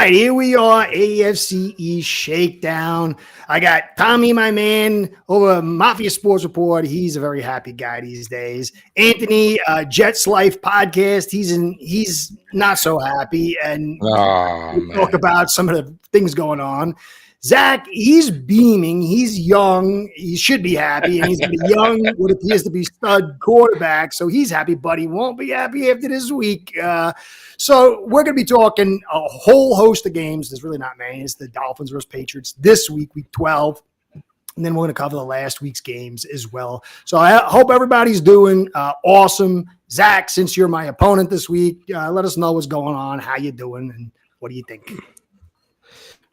right, here we are, AFC East Shakedown. I got Tommy, my man, over Mafia Sports Report. He's a very happy guy these days. Anthony, Jets Life Podcast. He's not so happy, and we'll talk about some of the things going on. Zach, he's beaming. He's young. He should be happy, and he's going to be young, what appears to be stud quarterback. So he's happy, but he won't be happy after this week. So we're going to be talking a whole host of games. There's really not many. It's the Dolphins versus Patriots this week, week 12. And then we're going to cover the last week's games as well. So I hope everybody's doing awesome. Zach, since you're my opponent this week, let us know what's going on, how you doing, and what do you think?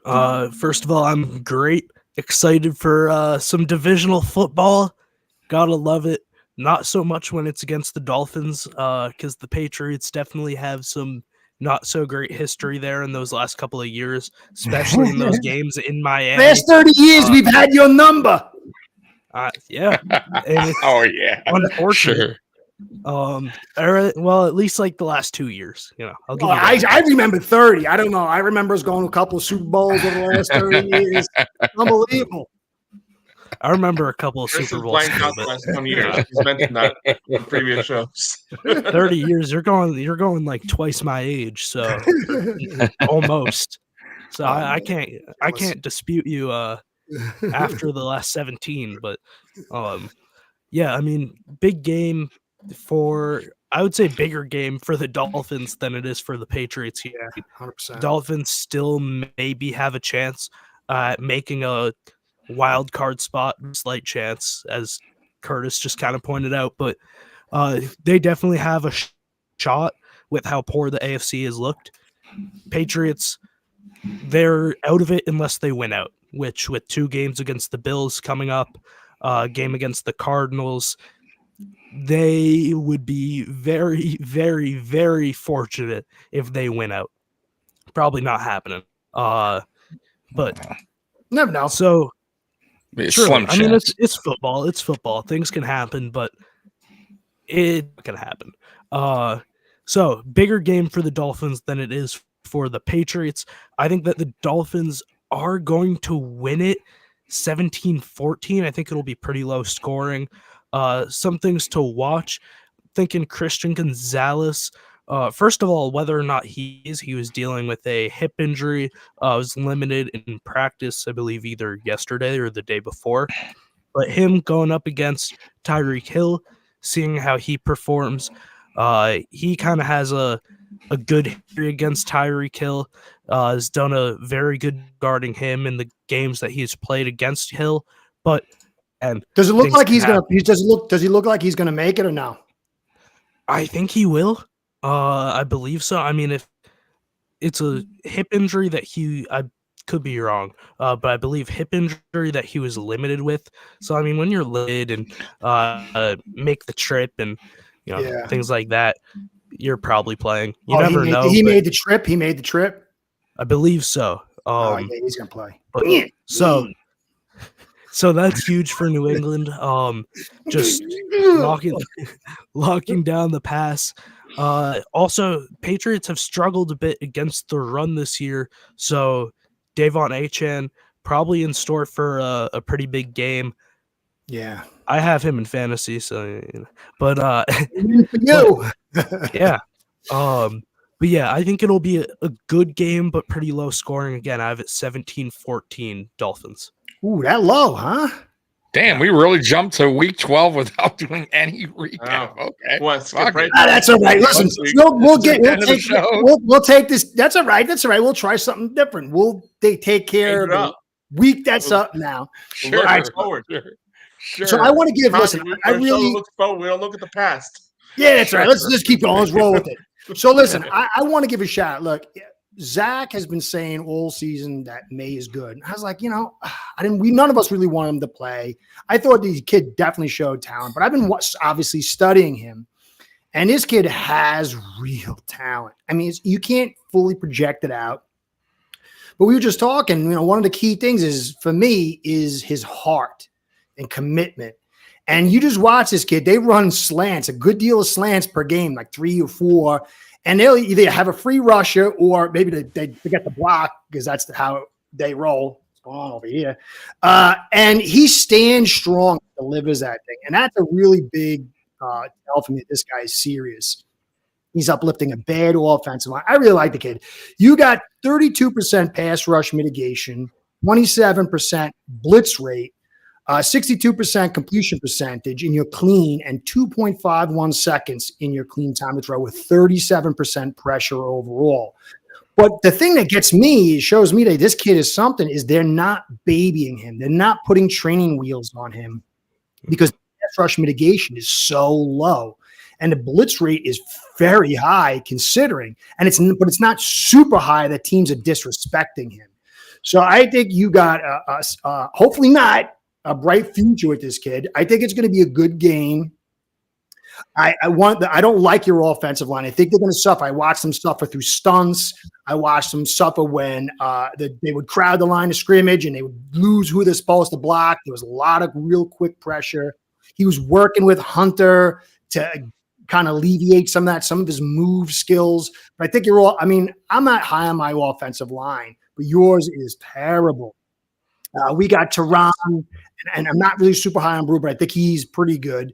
First of all, I'm great. Excited for some divisional football. Gotta love it. Not so much when it's against the Dolphins, because the Patriots definitely have some not so great history there in those last couple of years, especially in those games in Miami. Last 30 years, we've had your number. Yeah. Oh, yeah. Unfortunate. Sure. Well, at least like the last 2 years, I'll give you I remember 30. I don't know. I remember us going to a couple of Super Bowls over the last 30 years. Unbelievable. I remember a couple of Chris Super Bowls. Last 20 years. He's mentioned that in previous shows. 30 years. You're going like twice my age, so almost. So I can't dispute you after the last 17, but yeah, I mean, big game I would say bigger game for the Dolphins than it is for the Patriots here. Yeah, 100%. Dolphins still maybe have a chance at making a wild card spot, slight chance, as Curtis just kind of pointed out, but they definitely have a shot with how poor the AFC has looked. Patriots, they're out of it unless they win out, which with 2 games against the Bills coming up, game against the Cardinals, they would be very, very, very fortunate if they win out. Probably not happening. But never know. So Slim I mean, it's football. It's football. Things can happen, but it can happen. So bigger game for the Dolphins than it is for the Patriots. I think that the Dolphins are going to win it 17-14. I think it'll be pretty low scoring. Some things to watch. Thinking Christian Gonzalez. First of all, whether or not he was dealing with a hip injury, was limited in practice, I believe either yesterday or the day before. But him going up against Tyreek Hill, seeing how he performs, he kind of has a good history against Tyreek Hill. Has done a very good guarding him in the games that he's played against Hill. But does it look like does he look like he's gonna make it or no? I think he will. I believe so. I mean, if it's a hip injury that I could be wrong, but I believe hip injury that he was limited with. So I mean, when you're limited and make the trip and things like that, you're probably playing. You never know. He made the trip. He made the trip. I believe so. Yeah, he's gonna play. So that's huge for New England. Just locking down the pass. Also, Patriots have struggled a bit against the run this year. So Achane probably in store for a pretty big game. Yeah, I have him in fantasy. So, but yeah. But yeah, I think it'll be a good game, but pretty low scoring. Again, I have it 17-14 Dolphins. Ooh, that low, huh? Damn, we really jumped to week 12 without doing any recap. Oh. Okay. That's all right. Listen, we'll take this. That's all right. We'll try something different. We'll take care of the week that's up now. Sure. Right. Sure. So I want to give, listen, we don't look at the past. Yeah, that's right. Let's just keep going. Let's roll with it. So listen, I want to give a shout out. Look, Zach has been saying all season that Maye is good. And I was like, none of us really want him to play. I thought the kid definitely showed talent, but I've been obviously studying him. And this kid has real talent. I mean, you can't fully project it out. But we were just talking, one of the key things for me is his heart and commitment. And you just watch this kid. They run slants, a good deal of slants per game, like 3 or 4. and they'll either have a free rusher or maybe they forget to block because that's how they roll. What's going on over here? And he stands strong, delivers that thing. And that's a really big tell for me that this guy is serious. He's uplifting a bad offensive line. I really like the kid. You got 32% pass rush mitigation, 27% blitz rate, 62% completion percentage in your clean, and 2.51 seconds in your clean time to throw with 37% pressure overall. But the thing that gets me, shows me that this kid is something, is they're not babying him. They're not putting training wheels on him because pass rush mitigation is so low. And the blitz rate is very high considering, but it's not super high that teams are disrespecting him. So I think you got hopefully not a bright future with this kid. I think it's going to be a good game. I don't like your offensive line. I think they're going to suffer. I watched them suffer through stunts. I watched them suffer when they would crowd the line of scrimmage and they would lose who they're supposed to block. There was a lot of real quick pressure. He was working with Hunter to kind of alleviate some of his move skills. But I think I'm not high on my offensive line, but yours is terrible. We got Tehran, and I'm not really super high on Brew, but I think he's pretty good.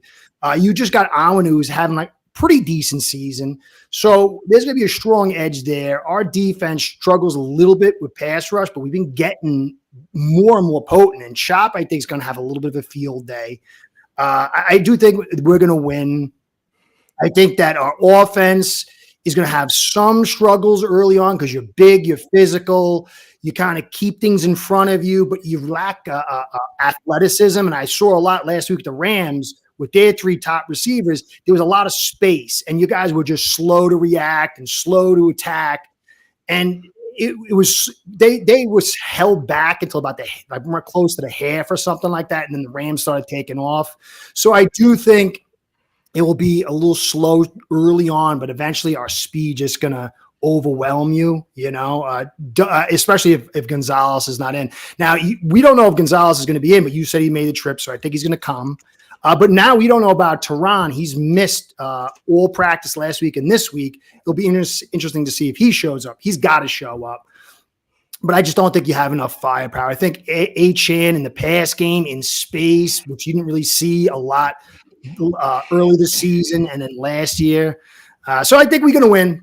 You just got Awanu, who's having like pretty decent season. So there's going to be a strong edge there. Our defense struggles a little bit with pass rush, but we've been getting more and more potent. And Chop, I think, is going to have a little bit of a field day. I do think we're going to win. I think that our offense is going to have some struggles early on because you're big, you're physical, you kind of keep things in front of you, but you lack athleticism. And I saw a lot last week, the Rams, with their three top receivers, there was a lot of space, and you guys were just slow to react and slow to attack. And it was they was held back until about more close to the half or something like that, and then the Rams started taking off. So I do think it will be a little slow early on, but eventually our speed just going to overwhelm you, especially if Gonzalez is not in. Now, we don't know if Gonzalez is going to be in, but you said he made the trip, so I think he's going to come. But now we don't know about Tehran. He's missed all practice last week and this week. It'll be interesting to see if he shows up. He's got to show up. But I just don't think you have enough firepower. I think Achane in the pass game in space, which you didn't really see a lot early this season and then last year. So I think we're going to win.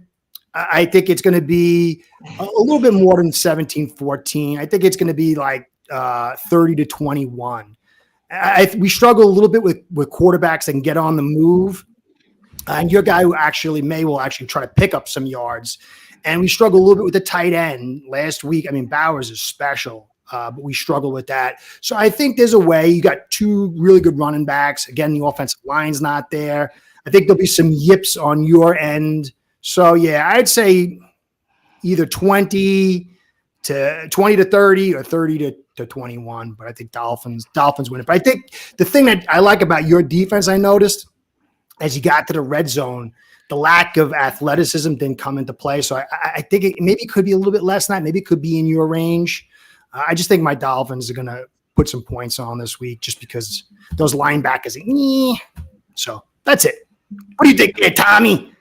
I think it's going to be a little bit more than 17-14. I think it's going to be like 30-21. We struggle a little bit with quarterbacks that can get on the move. And your guy Maye will actually try to pick up some yards. And we struggle a little bit with the tight end last week. I mean, Bowers is special, but we struggle with that. So I think there's a way. You got two really good running backs. Again, the offensive line's not there. I think there'll be some yips on your end. So, yeah, I'd say either 20 to 30 or 30 to 21. But I think Dolphins win it. But I think the thing that I like about your defense, I noticed, as you got to the red zone, the lack of athleticism didn't come into play. So I think it maybe could be a little bit less than that. Maybe it could be in your range. I just think my Dolphins are going to put some points on this week just because those linebackers. So that's it. What do you think there, Tommy?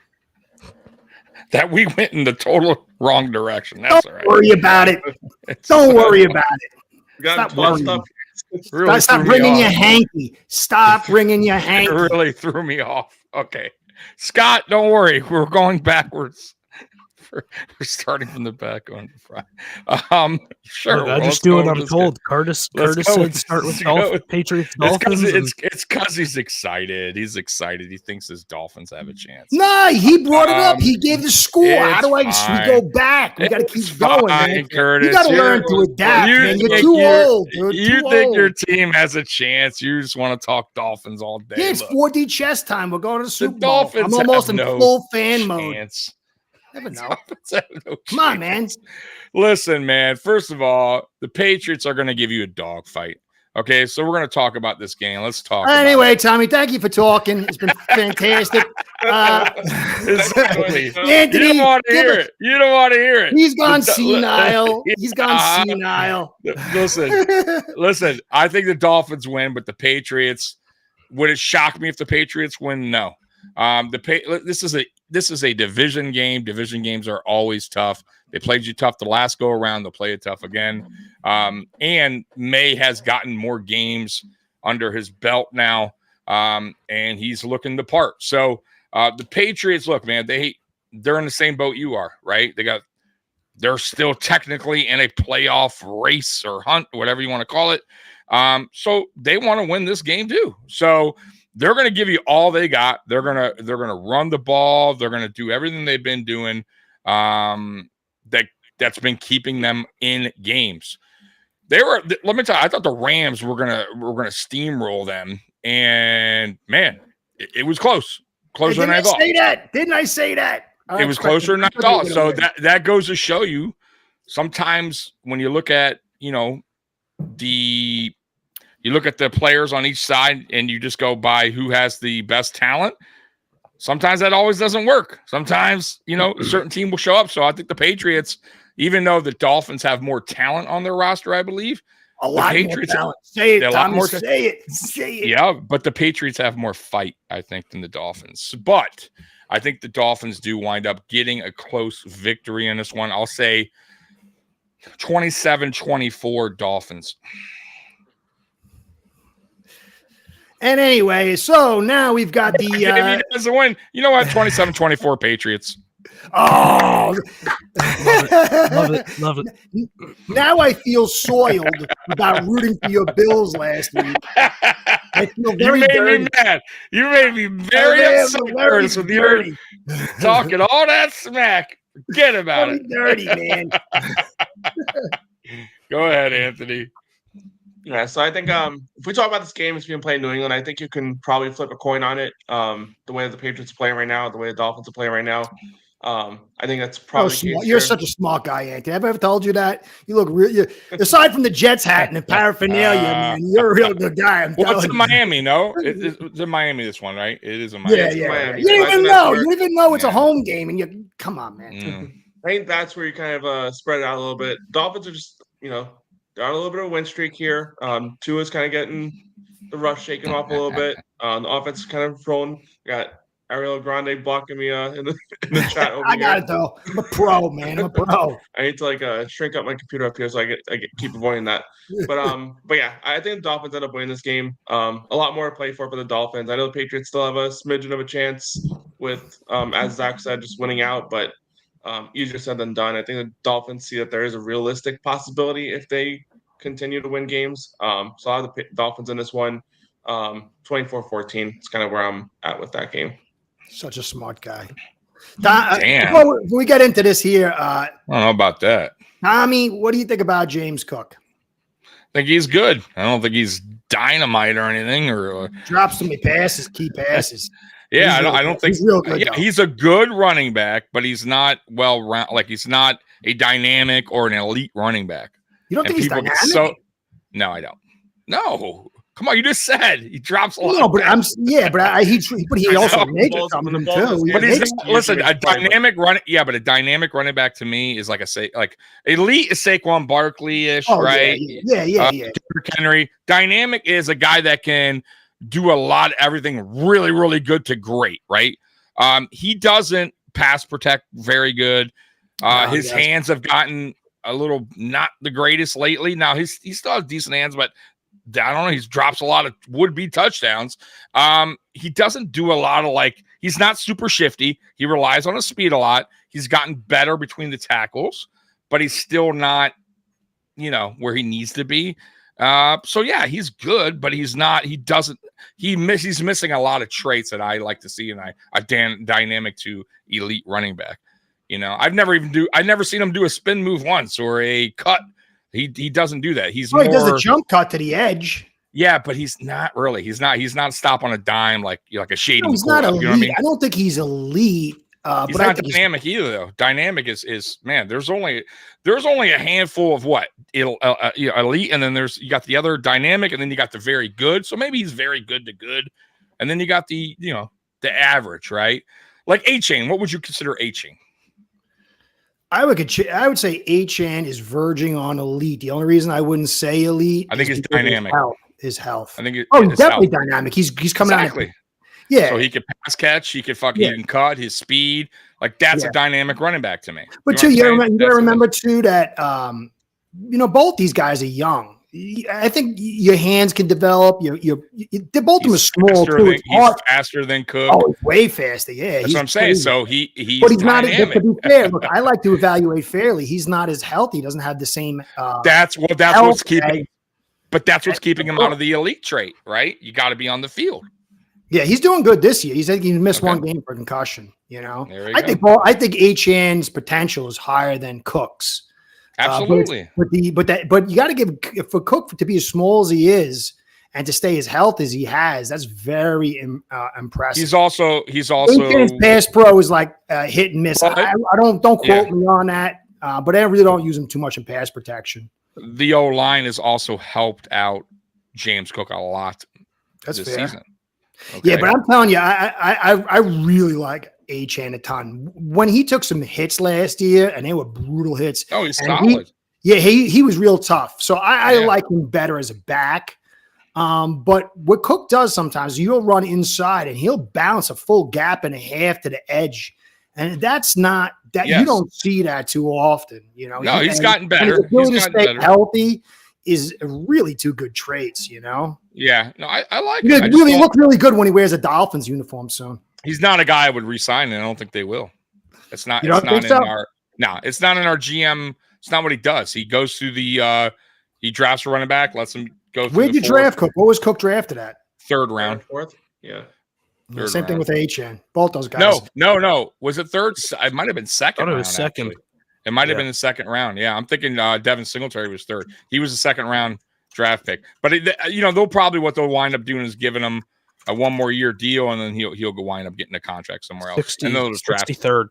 That we went in the total wrong direction. That's all right. Don't worry about it. Don't worry about it. Stop worrying. Really Stop bringing your hanky. Stop bringing your hanky. It really threw me off. Okay. Scott, don't worry. We're going backwards. We're starting from the back on the front. Sure. I just do what I'm told. Curtis said start with Patriots Dolphins. It's because he's excited. He's excited. He thinks his Dolphins have a chance. No, he brought it up. He gave the score. How do we go back? We got to keep going, man. Curtis, you got to learn to adapt, man. You're too old. You think your team has a chance. You just want to talk Dolphins all day. Yeah, it's 4D chess time. We're going to the Super Bowl. Dolphins I'm almost in full fan chance. mode. Never know. No Come on, man. Listen, man. First of all, the Patriots are going to give you a dogfight. Okay, so we're going to talk about this game. Let's talk. Anyway, Tommy, thank you for talking. It's been fantastic. Exactly. Anthony, you don't want to hear it. You don't want to hear it. He's gone senile. He's gone senile. Listen. I think the Dolphins win, but the Patriots. Would it shock me if the Patriots win? No. This is a division game. Division games are always tough. They played you tough the last go around. They'll play it tough again. And Maye has gotten more games under his belt now, and he's looking the part. So the Patriots, look, man, they're in the same boat you are, right? They're still technically in a playoff race or hunt, whatever you want to call it. So they want to win this game too. So they're going to give you all they got. They're going to run the ball. They're going to do everything they've been doing. That's been keeping them in games. Let me tell you, I thought the Rams were going to steamroll them, and man, it was closer than I thought. Didn't I say that? It was closer than I thought. So that goes to show you sometimes when you look at, you look at the players on each side and you just go by who has the best talent. Sometimes that always doesn't work. Sometimes, a certain team will show up. So I think the Patriots, even though the Dolphins have more talent on their roster, I believe. A lot more talent. Say it, Tommy. Say it. Yeah, but the Patriots have more fight, I think, than the Dolphins. But I think the Dolphins do wind up getting a close victory in this one. I'll say 27-24 Dolphins. And anyway, so now we've got the if he doesn't win, you know what? 27-24 Patriots. Oh, love it. Now I feel soiled about rooting for your Bills last week. I feel very dirty. Me mad. You made me very upset, Curtis, with you talking all that smack. Forget about it. Dirty, man. Go ahead, Anthony. Yeah, so I think if we talk about this game as being played in New England, I think you can probably flip a coin on it. The way the Patriots are playing right now, the way the Dolphins are playing right now. I think that's probably you're such a smart guy, Anthony. Have I ever told you that? You look real. Aside from the Jets hat and the paraphernalia, man, you're a real good guy. It's in Miami, no? It's in Miami, this one, right? It is in Miami. Yeah. Miami. You don't even know. You don't even know it's a home game, and you come on, man. I think that's where you kind of spread it out a little bit. Dolphins are just, they're on a little bit of a win streak here. Tua's kind of getting the rust shaken off a little bit. The offense is kind of rolling. Got Ariel Grande blocking me in the chat over I got it though. I'm a pro, man. I'm a pro. I need to shrink up my computer up here so I keep avoiding that. But yeah, I think the Dolphins end up winning this game. A lot more to play for the Dolphins. I know the Patriots still have a smidgen of a chance with, as Zach said, just winning out, but easier said than done. I think the Dolphins see that there is a realistic possibility if they continue to win games. So I have the Dolphins in this one. 24-14. It's kind of where I'm at with that game. Such a smart guy. Damn. Before we get into this here, I don't know about that. Tommy, what do you think about James Cook? I think he's good. I don't think he's dynamite or anything. Or drops so many passes, key passes. Yeah, I don't think he's real good. He's a good running back, but he's not well-rounded. Like he's not a dynamic or an elite running back. You don't think he's dynamic? No, I don't. No. Come on, you just said he drops a lot. No, but he also makes something too. But listen, a dynamic running, but a dynamic running back to me is like elite is Saquon Barkley-ish, right? Yeah. Derrick Henry. Dynamic is a guy that can do a lot of everything really, really good to great, right? He doesn't pass protect very good. His hands have gotten a little not the greatest lately. Now he still has decent hands, but I don't know. He drops a lot of would-be touchdowns. He doesn't do a lot of he's not super shifty. He relies on his speed a lot. He's gotten better between the tackles, but he's still not, where he needs to be. So yeah, he's good, but he's not. He's missing a lot of traits that I like to see in a dynamic to elite running back. I've never seen him do a spin move once or a cut. He doesn't do that. He does the jump cut to the edge. Yeah, but he's not really. He's not a stop on a dime like a shady. No, he's not elite. You know what I mean? I don't think he's elite. He's not dynamic either, though. Dynamic is man. There's only a handful of elite, and then you got the other dynamic, and then you got the very good. So maybe he's very good to good, and then you got the the average, right? Like Achane. What would you consider Achane? I would say Achane is verging on elite. The only reason I wouldn't say elite, I think, is dynamic. His health. I think he's definitely dynamic. He's coming out. Yeah. So he could pass catch, he can cut, his speed. Like that's a dynamic running back to me. But you gotta remember too that both these guys are young. I think your hands can develop. They're both of them are small too. He's faster than Cook. Oh, he's way faster. Yeah, that's what I'm saying. So he's but he's dynamic. not. To be fair, look, I like to evaluate fairly. He's not as healthy. He doesn't have the same. That's what's keeping. But that's what's keeping him out of the elite trait, right? You got to be on the field. Yeah, he's doing good this year. He missed one game for concussion. I think Achane's potential is higher than Cook's. Absolutely. But you got to give for Cook to be as small as he is and to stay as healthy as he has. That's very impressive. He's also Achane's pass pro is like hit and miss. I don't quote me on that, but I really don't use him too much in pass protection. The O-line has also helped out James Cook a lot this season. Okay. Yeah, but I'm telling you, I really like Achane a ton. When he took some hits last year, and they were brutal hits. Oh, he's solid. He was real tough. So I like him better as a back. But what Cook does sometimes, you'll run inside, and he'll bounce a full gap and a half to the edge. And that's not that you don't see that too often. No, he's gotten better. His ability to stay healthy is really two good traits. Yeah, no, I like it. He look really good when he wears a Dolphins uniform soon. He's not a guy I would resign, and I don't think they will. It's not. It's not in our GM. It's not what he does. He goes through the. He drafts a running back, lets him go. Where'd you draft Cook? What was Cook drafted at? Third round. Fourth. Yeah. Same thing with Achane. Both those guys. No. Was it third? It might have been second. It was second. Actually. It might have been the second round. Yeah, I'm thinking Devin Singletary was third. He was a second round draft pick. But what they'll wind up doing is giving him a 1 more year deal, and then he'll go wind up getting a contract somewhere else. 63rd.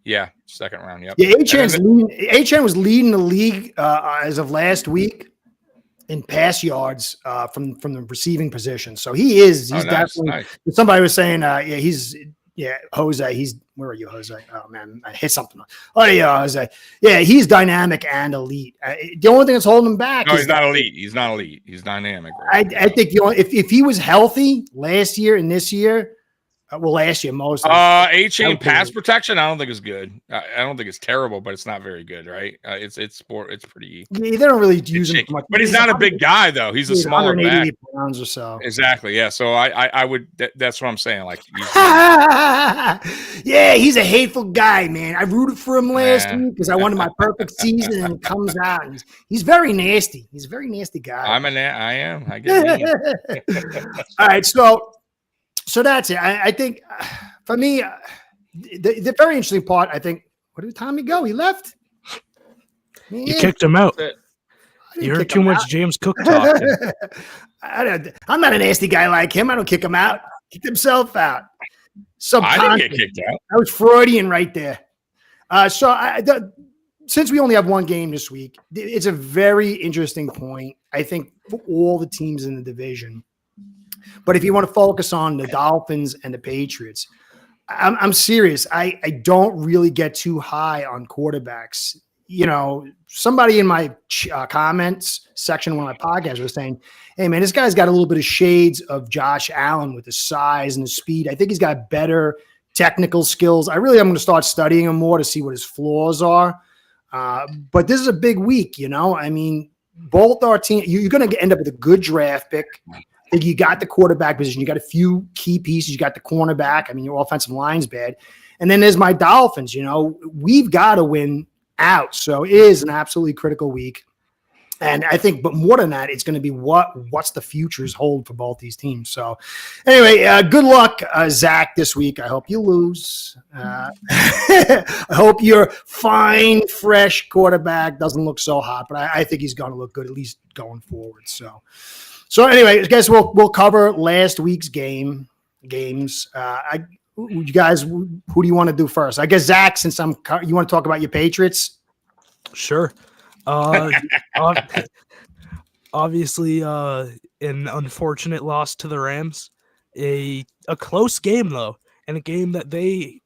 Yeah, second round. Yep. Yeah, Achane was leading the league as of last week in pass yards from the receiving position. So he's definitely. Nice. Somebody was saying, Jose. Where are you, Jose? Oh man, I hit something. Oh yeah, Jose. Yeah, he's dynamic and elite. The only thing that's holding him back. No, he's not elite. He's not elite. He's dynamic. Right? I think if he was healthy last year and this year. Last year most. Achane pass protection, I don't think is good. I don't think it's terrible, but it's not very good, right? It's pretty. Yeah, they don't really use him much. But he's not a big guy though. He's a smaller back. Pounds or so. Exactly. Yeah. So I would. That's what I'm saying. Like. Yeah, he's a hateful guy, man. I rooted for him last week because I wanted my perfect season, and it comes out. And he's very nasty. He's a very nasty guy. I am. I get it. All right, So that's it. I think for me, the very interesting part, I think, where did Tommy go? He left. You kicked him out. You heard too much James Cook talk. I'm not a nasty guy like him. I don't kick him out. Kicked himself out. I didn't get kicked out. I was Freudian right there. Since we only have one game this week, it's a very interesting point, I think, for all the teams in the division. But if you want to focus on the Dolphins and the Patriots, I'm serious. I don't really get too high on quarterbacks. Somebody in my comments section of one of my podcasts was saying, hey, man, this guy's got a little bit of shades of Josh Allen with the size and the speed. I think he's got better technical skills. I'm going to start studying him more to see what his flaws are. But this is a big week, I mean, both our teams, you're going to end up with a good draft pick. I think you got the quarterback position. You got a few key pieces. You got the cornerback. I mean, your offensive line's bad. And then there's my Dolphins. We've got to win out. So it is an absolutely critical week. And I think, but more than that, it's going to be what's the futures hold for both these teams. So anyway, good luck, Zach, this week. I hope you lose. I hope your fine, fresh quarterback doesn't look so hot, but I think he's going to look good, at least going forward. So anyway, I guess we'll cover last week's games. You guys, who do you want to do first? I guess Zach, since you want to talk about your Patriots. Sure. Obviously, an unfortunate loss to the Rams. A close game though, and a game that they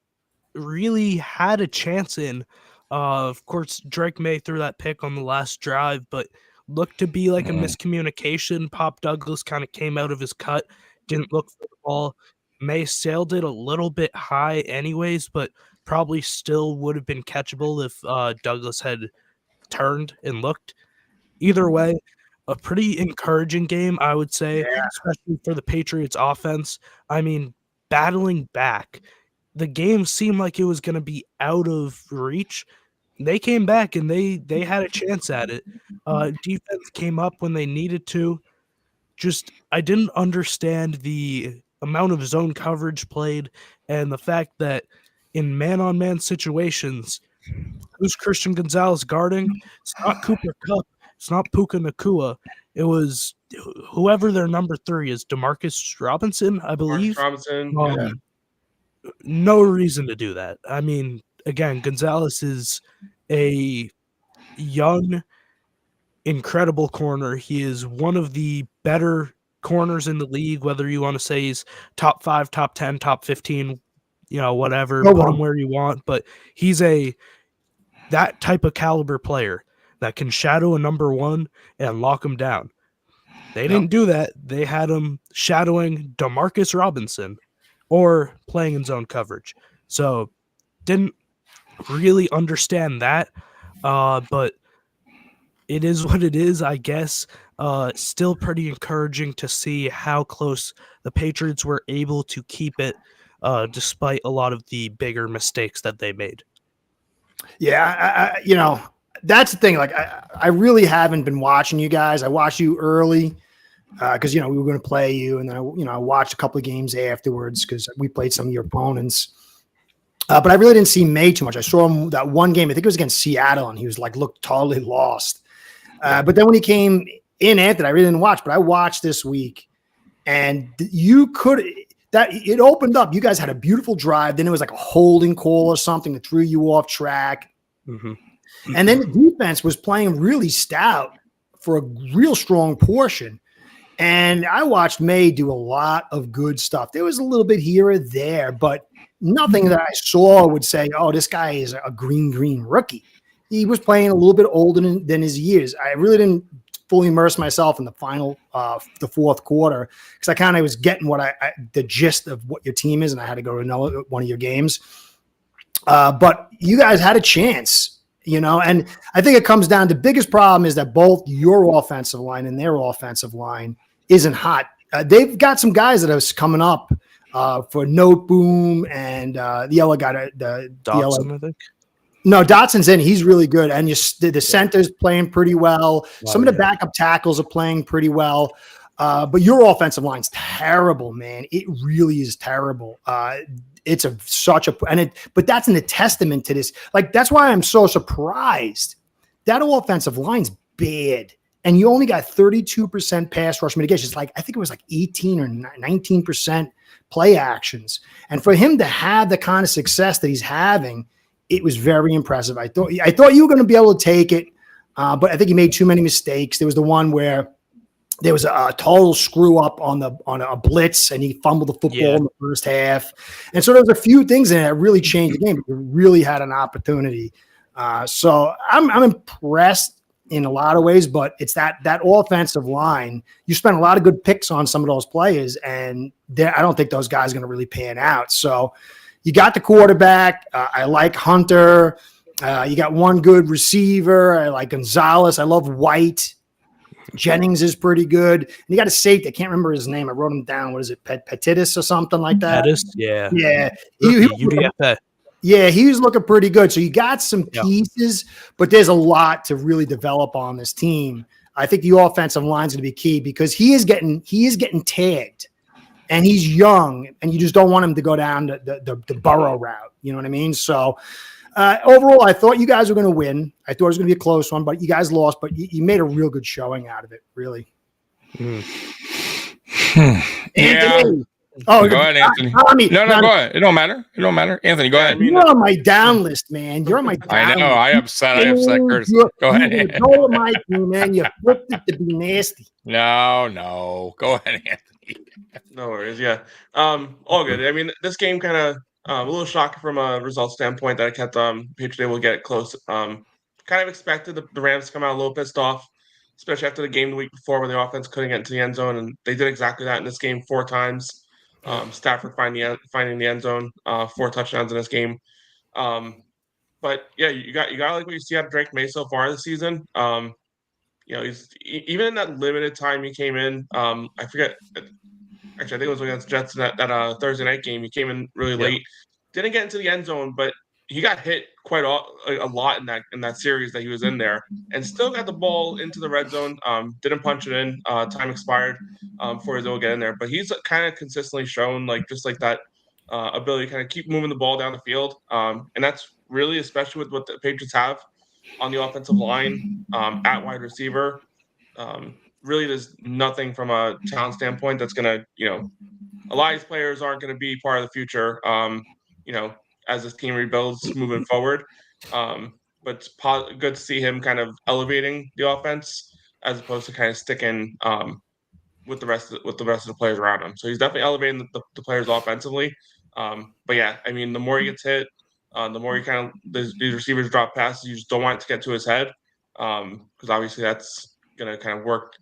really had a chance in. Of course, Drake Maye threw that pick on the last drive, but looked to be like a miscommunication. Pop Douglas kind of came out of his cut, didn't look for the ball. Maye sailed it a little bit high anyways, but probably still would have been catchable if Douglas had turned and looked. Either way, a pretty encouraging game, I would say, especially for the Patriots offense. I mean, battling back, the game seemed like it was going to be out of reach. They came back and they had a chance at it. Defense came up when they needed to. Just I didn't understand the amount of zone coverage played and the fact that in man-on-man situations, who's Christian Gonzalez guarding? It's not Cooper Kupp. It's not Puka Nacua. It was whoever their number 3 is, Demarcus Robinson, I believe. Robinson. No reason to do that. I mean, again, Gonzalez is a young, incredible corner. He is one of the better corners in the league, whether you want to say he's top 5, top 10, top 15, whatever, put him where you want. But he's that type of caliber player that can shadow a number 1 and lock him down. They didn't do that. They had him shadowing Demarcus Robinson or playing in zone coverage. So didn't really understand that. But it is what it is, I guess. Still pretty encouraging to see how close the Patriots were able to keep it despite a lot of the bigger mistakes that they made. Yeah, that's the thing. Like, I really haven't been watching you guys. I watched you early because, we were going to play you. And then, I watched a couple of games afterwards because we played some of your opponents. But I really didn't see Maye too much. I saw him that one game. I think it was against Seattle, and he was looked totally lost. But then when he came in, Anthony, I really didn't watch. But I watched this week, and it opened up. You guys had a beautiful drive. Then it was like a holding call or something that threw you off track. Mm-hmm. And then the defense was playing really stout for a real strong portion. And I watched Maye do a lot of good stuff. There was a little bit here or there, but nothing that I saw would say, oh, this guy is a green rookie. He was playing a little bit older than his years. I really didn't fully immerse myself in the final, the fourth quarter, because I kind of was getting the gist of what your team is, and I had to go to one of your games. But you guys had a chance, and I think it comes down to the biggest problem is that both your offensive line and their offensive line isn't hot. They've got some guys that are coming up for Note Boom and the other guy, Dotson, I think. No, Dotson's in. He's really good. And the center's playing pretty well. Some of the backup tackles are playing pretty well. But your offensive line's terrible, man. It really is terrible. It's but that's a testament to this. Like, that's why I'm so surprised. That offensive line's bad. And you only got 32% pass rush mitigation. It's I think it was 18 or 19% play actions. And for him to have the kind of success that he's having, it was very impressive. I thought you were going to be able to take it, but I think he made too many mistakes. There was the one where there was a total screw up on a blitz, and he fumbled the football in the first half. And so there was a few things in it that really changed the game. He really had an opportunity. So I'm impressed in a lot of ways, but it's that offensive line. You spent a lot of good picks on some of those players, and I don't think those guys are going to really pan out. So you got the quarterback. I like Hunter. You got one good receiver. I like Gonzalez. I love White. Jennings is pretty good. And you got a safety. I can't remember his name. I wrote him down. What is it? Petitis or something like that? Petitis, yeah. Yeah. UDFA. Yeah, he was looking pretty good. So you got some pieces, but there's a lot to really develop on this team. I think the offensive line is going to be key because he is getting tagged, and he's young, and you just don't want him to go down the Burrow route. You know what I mean? So overall, I thought you guys were going to win. I thought it was going to be a close one, but you guys lost. But you made a real good showing out of it, really. Anthony. Oh, go ahead, Anthony. Tommy, no, go ahead. It don't matter. Anthony, go ahead. You're on my down list, man. You're on my down I know. list. I upset Curtis. Go ahead. Go with my team, man. You flipped it to be nasty. No. Go ahead, Anthony. No worries. Yeah. All good. I mean, this game kind of a little shocking from a result standpoint that I kept Patriots able to get it close. Kind of expected the Rams to come out a little pissed off, especially after the game the week before where the offense couldn't get into the end zone, and they did exactly that in this game 4 times. Stafford finding the end zone, 4 touchdowns in this game. But yeah, you got like what you see out of Drake Maye so far this season. He's even in that limited time he came in. I forget. Actually, I think it was against Jets that Thursday night game. He came in really late, didn't get into the end zone, but he got hit quite a lot in that series that he was in there, and still got the ball into the red zone. Didn't punch it in. Time expired before he was able to get in there, but he's kind of consistently shown just like that ability to kind of keep moving the ball down the field, and that's really especially with what the Patriots have on the offensive line at wide receiver. Really, there's nothing from a talent standpoint that's going to, a lot of these players aren't going to be part of the future, as this team rebuilds moving forward. But it's good to see him kind of elevating the offense as opposed to kind of sticking with the rest of the players around him. So he's definitely elevating the players offensively. But yeah, I mean, the more he gets hit, the more he kind of these receivers drop passes, you just don't want it to get to his head, because obviously that's going to kind of work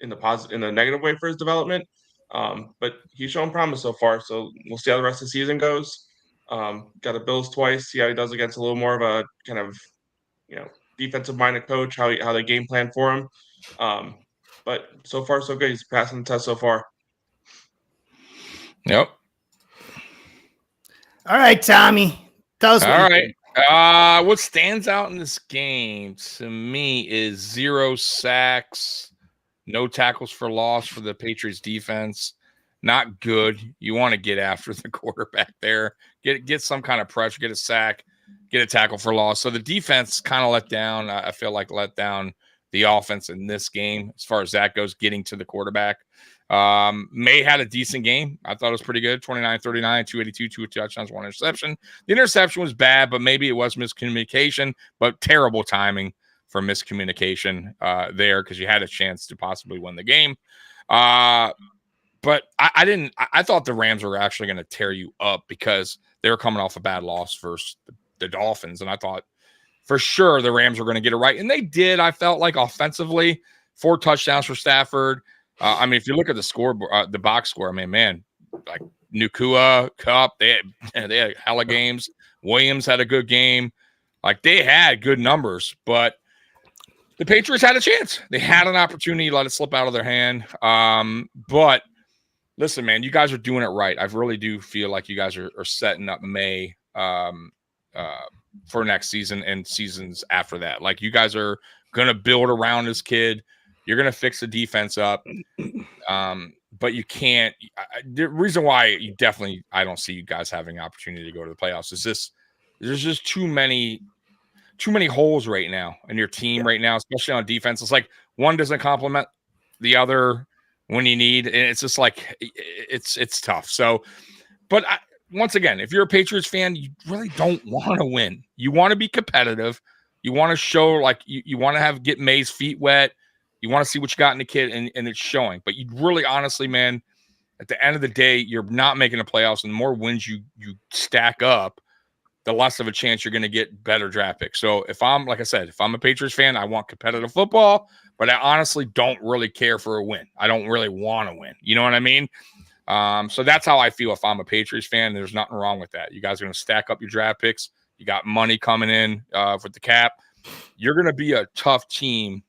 in the negative way for his development. But he's shown promise so far, so we'll see how the rest of the season goes. Got the Bills twice, see how he does against a little more of a kind of defensive minded coach, how they game plan for him. But so far so good. He's passing the test so far. Yep. All right, Tommy. Tell us. All right. What stands out in this game to me is 0 sacks, no tackles for loss for the Patriots defense. Not good. You want to get after the quarterback there. Get some kind of pressure, get a sack, get a tackle for loss. So the defense kind of let down. I feel like let down the offense in this game as far as that goes, getting to the quarterback. Maye had a decent game. I thought it was pretty good. 29-39, 282, 2 touchdowns, 1 interception. The interception was bad, but maybe it was miscommunication, but terrible timing for miscommunication there, because you had a chance to possibly win the game. But I thought the Rams were actually going to tear you up because they were coming off a bad loss versus the Dolphins. And I thought for sure the Rams were going to get it right. And they did. I felt like offensively, 4 touchdowns for Stafford. I mean, if you look at the scoreboard, the box score, I mean, man, like Nacua, Cup, they had hella games. Williams had a good game. Like, they had good numbers, but the Patriots had a chance. They had an opportunity to let it slip out of their hand. But listen, man, you guys are doing it right. I really do feel like you guys are setting up Maye for next season and seasons after that. Like, you guys are going to build around this kid. You're going to fix the defense up. But you can't. The reason why I don't see you guys having an opportunity to go to the playoffs is there's just too many holes right now in your team right now, especially on defense. It's like one doesn't complement the other when you need, and it's just like it's tough. So, but once again, if you're a Patriots fan, you really don't want to win. You want to be competitive. You want to show, like, you want to get Maye's feet wet. You want to see what you got in the kid, and it's showing. But you really, honestly, man, at the end of the day, you're not making the playoffs, and the more wins you stack up, the less of a chance you're going to get better draft picks. So if I'm a Patriots fan, I want competitive football, but I honestly don't really care for a win. I don't really want to win. You know what I mean? So that's how I feel if I'm a Patriots fan. There's nothing wrong with that. You guys are going to stack up your draft picks. You got money coming in with the cap. You're going to be a tough team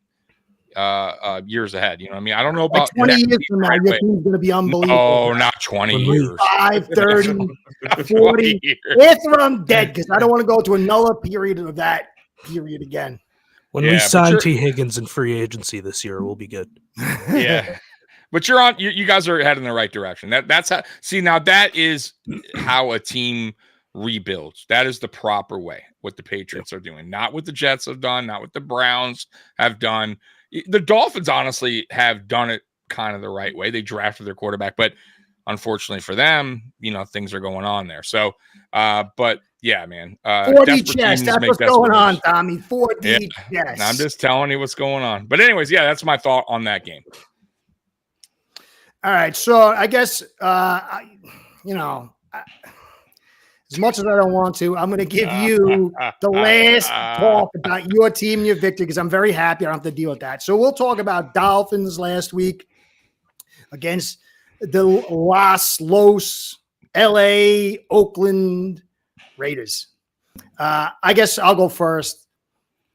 years ahead. You know what I mean? I don't know about 20 years from now, your team's going to be unbelievable. No, not 20 years. 5, 30, 40. After I'm dead, because I don't want to go to another period of that period again. When we sign T. Higgins in free agency this year, we'll be good. Yeah. But you're on. You guys are heading in the right direction. That's how. See, now that is how a team rebuilds. That is the proper way. What the Patriots are doing, not what the Jets have done, not what the Browns have done. The Dolphins honestly have done it kind of the right way. They drafted their quarterback, but unfortunately for them, things are going on there. So, but yeah, man. 4D chess. That's what's going on, Tommy. 4D chess. I'm just telling you what's going on. But anyways, yeah, that's my thought on that game. All right. So I guess, as much as I don't want to, I'm going to give you the last talk about your team and your victory, because I'm very happy I don't have to deal with that. So we'll talk about Dolphins last week against the Los LA Oakland Raiders. I guess I'll go first.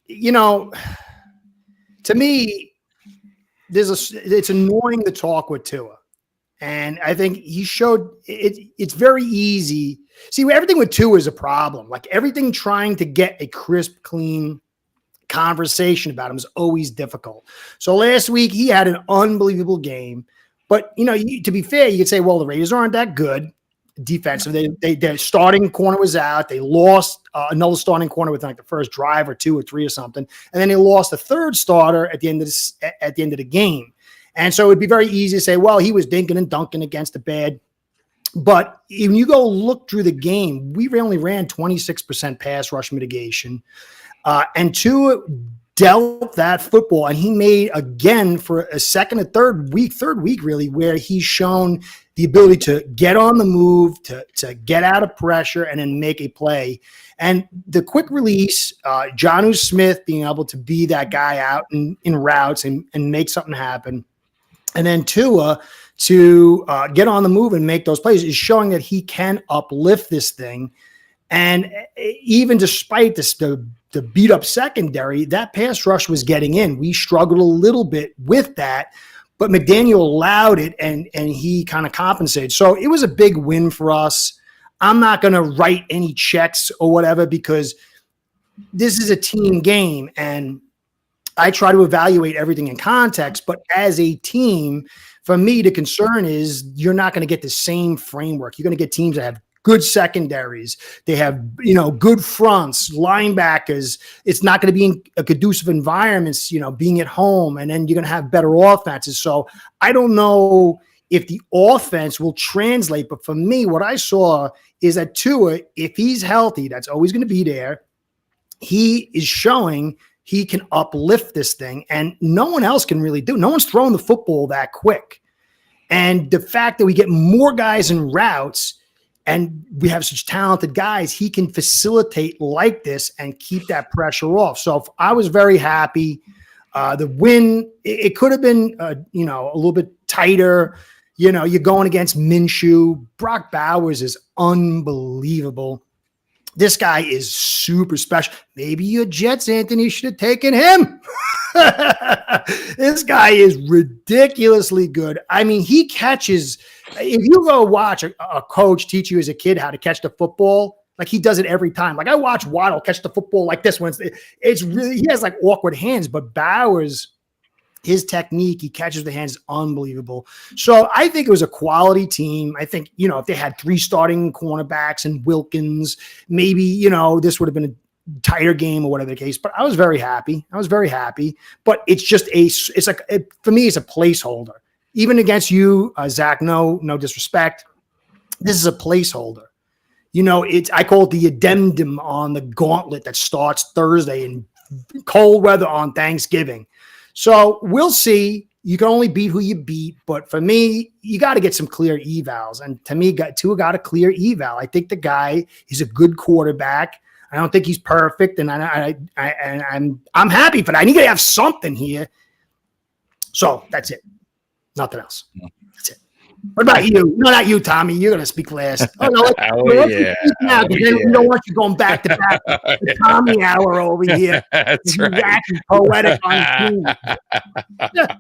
You know, to me, it's annoying to talk with Tua. And I think he showed it's very easy. See, everything with Tua is a problem. Like everything trying to get a crisp, clean conversation about him is always difficult. So last week he had an unbelievable game. But, you know, to be fair, you could say, well, the Raiders aren't that good defensive. Their starting corner was out. They lost another starting corner with like the first drive or 2 or 3 or something. And then they lost a third starter at the end of the game. And so it'd be very easy to say, well, he was dinking and dunking against the bad. But when you go look through the game, we only ran 26% pass rush mitigation. And Tua dealt that football, and he made again for a second or third week really, where he's shown the ability to get on the move, to get out of pressure and then make a play. And the quick release, Jonnu Smith being able to be that guy out in routes and make something happen. And then Tua to get on the move and make those plays is showing that he can uplift this thing. And even despite this, the beat up secondary, that pass rush was getting in. We struggled a little bit with that, but McDaniel allowed it and he kind of compensated. So it was a big win for us. I'm not going to write any checks or whatever because this is a team game and I try to evaluate everything in context, but as a team, for me, the concern is you're not going to get the same framework. You're going to get teams that have good secondaries. They have, you know, good fronts, linebackers. It's not going to be in a conducive environments, you know, being at home, and then you're going to have better offenses. So I don't know if the offense will translate, but for me, what I saw is that Tua, if he's healthy, that's always going to be there. He is showing he can uplift this thing, and no one else can really do. No one's throwing the football that quick. And the fact that we get more guys in routes and we have such talented guys, he can facilitate like this and keep that pressure off. So I was very happy. The win, it could have been, you know, a little bit tighter. You know, you're going against Minshew. Brock Bowers is unbelievable. This guy is super special. Maybe your Jets, Anthony, should have taken him. This guy is ridiculously good. I mean, he catches. If you go watch a coach teach you as a kid how to catch the football, like he does it every time. Like I watch Waddle catch the football like this one. It's really, he has like awkward hands, but Bowers, his technique, he catches the hands, unbelievable. So I think it was a quality team. I think, you know, if they had 3 starting cornerbacks and Wilkins, maybe, you know, this would have been a tighter game or whatever the case, but I was very happy. But it's just it's like, for me, it's a placeholder. Even against you, Zach, no disrespect. This is a placeholder. You know, I call it the addendum on the gauntlet that starts Thursday in cold weather on Thanksgiving. So we'll see. You can only beat who you beat. But for me, you got to get some clear evals. And to me, Tua got a clear eval. I think the guy is a good quarterback. I don't think he's perfect. And I'm happy for that. I need to have something here. So that's it. Nothing else. That's it. What about you? No, not you, Tommy. You're going to speak last. Oh, no, let's yeah. Now, then we don't want you going back to back. The Tommy hour over here. That's right. Poetic on the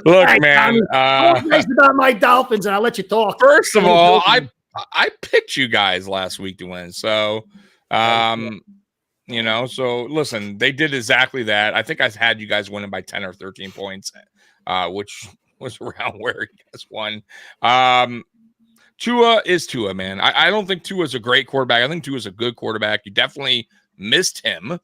Look, right, man. Talk nice about my Dolphins, and I'll let you talk. First of all, I picked you guys last week to win. So, you know, so listen, they did exactly that. I think I had you guys winning by 10 or 13 points, which was around where you guys won. Tua is Tua, man. I don't think Tua is a great quarterback. I think Tua is a good quarterback. You definitely missed him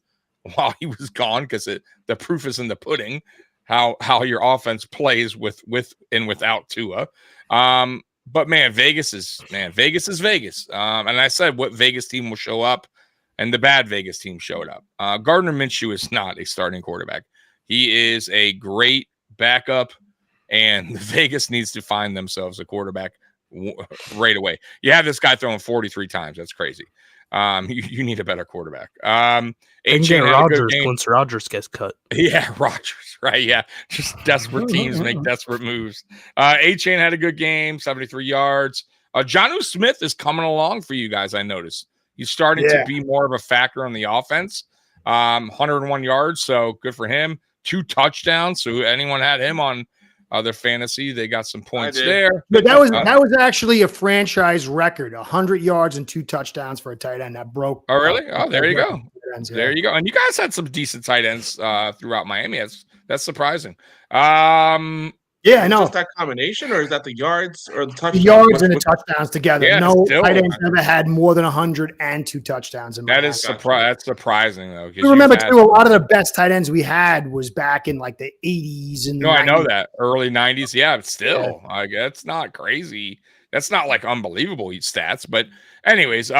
while he was gone because the proof is in the pudding how your offense plays with and without Tua. But man, Vegas is Vegas. And I said what Vegas team will show up, and the bad Vegas team showed up. Gardner Minshew is not a starting quarterback. He is a great backup. And Vegas needs to find themselves a quarterback right away. You have this guy throwing 43 times. That's crazy. You need a better quarterback. And get Rodgers once Rodgers gets cut. Yeah, Rodgers, right? Yeah, just desperate teams make desperate moves. Achane had a good game, 73 yards. Jonnu Smith is coming along for you guys. I noticed he's starting to be more of a factor on the offense. 101 yards, so good for him. 2 touchdowns. So anyone had him on their fantasy, they got some points there. But that was actually a franchise record: 100 yards and 2 touchdowns for a tight end. That broke. Oh, really? Oh, there you go. There you go. And you guys had some decent tight ends throughout Miami. That's surprising. Yeah, I know. Is that combination, or is that the yards or the touchdowns? The yards and the touchdowns together. Yeah, no tight ends ever had more than 102 touchdowns in Miami. That's surprising though. You remember too, a lot of the best tight ends we had was back in like the 80s and 90s. I know that early 90s. Yeah, but still, I guess it's not crazy. That's not like unbelievable stats. But anyways,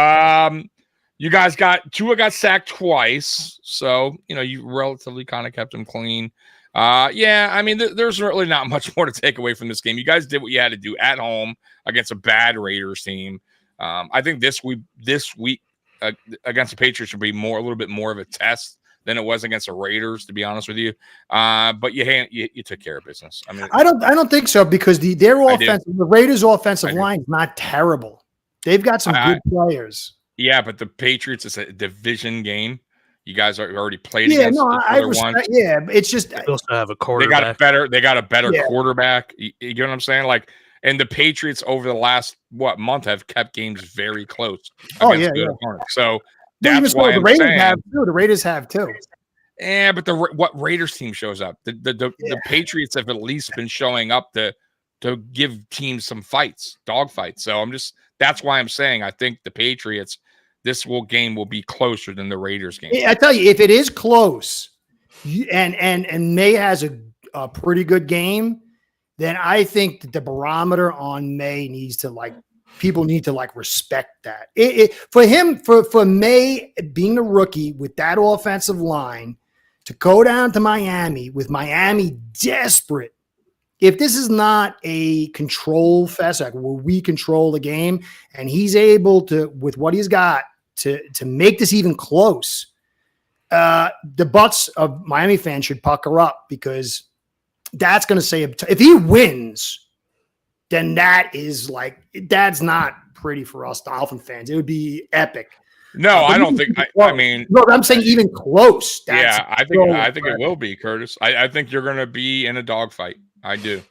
you guys Tua got sacked twice, so you relatively kind of kept him clean. I mean, there's really not much more to take away from this game. You guys did what you had to do at home against a bad Raiders team. I think this week against the Patriots should be a little bit more of a test than it was against the Raiders, to be honest with you. But you took care of business. I mean, I don't think so, because the Raiders' offensive line is not terrible. They've got some good players. Yeah, but the Patriots is a division game. You guys are already played against other ones. Yeah, it's just they also have a quarterback. They got a better quarterback. You know what I'm saying? Like, and the Patriots over the last month have kept games very close. Opponents. So that's why the Raiders have too. Yeah, but what Raiders team shows up? The Patriots have at least been showing up to give teams some dog fights. So that's why I'm saying I think the Patriots. This game will be closer than the Raiders game. I tell you, if it is close, and Maye has a pretty good game, then I think that the barometer on Maye people need to respect that. For Maye being a rookie with that offensive line to go down to Miami with Miami desperate. If this is not a control fest, like where we control the game, and he's able to, with what he's got, to make this even close, the butts of Miami fans should pucker up, because that's going to say if he wins, then that's not pretty for us Dolphin fans. It would be epic. No, I don't think. No, I'm saying even close. I think it will be, Curtis. I think you're going to be in a dogfight. I do.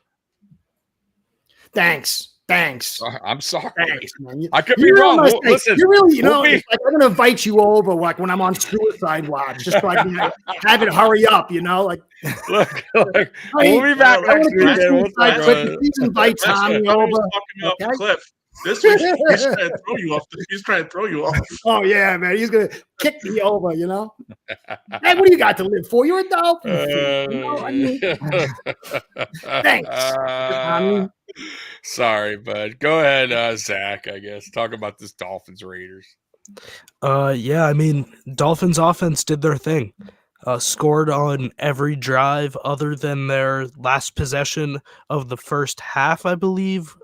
Thanks. I'm sorry. Thanks, man. I could be wrong. Listen, you're really, it's like I'm going to invite you over, like when I'm on suicide watch, just so I can have it hurry up, Look, we'll be back next week. Please invite Tommy over. Okay? Cliff. This week he's trying to throw you off. He's trying to throw you off. Oh yeah, man. He's gonna kick me over, Hey, what do you got to live for? You're a Dolphin. Thanks. Sorry, bud. Go ahead, Zach. I guess talk about this Dolphins-Raiders. I mean, Dolphins offense did their thing. Scored on every drive other than their last possession of the first half, I believe.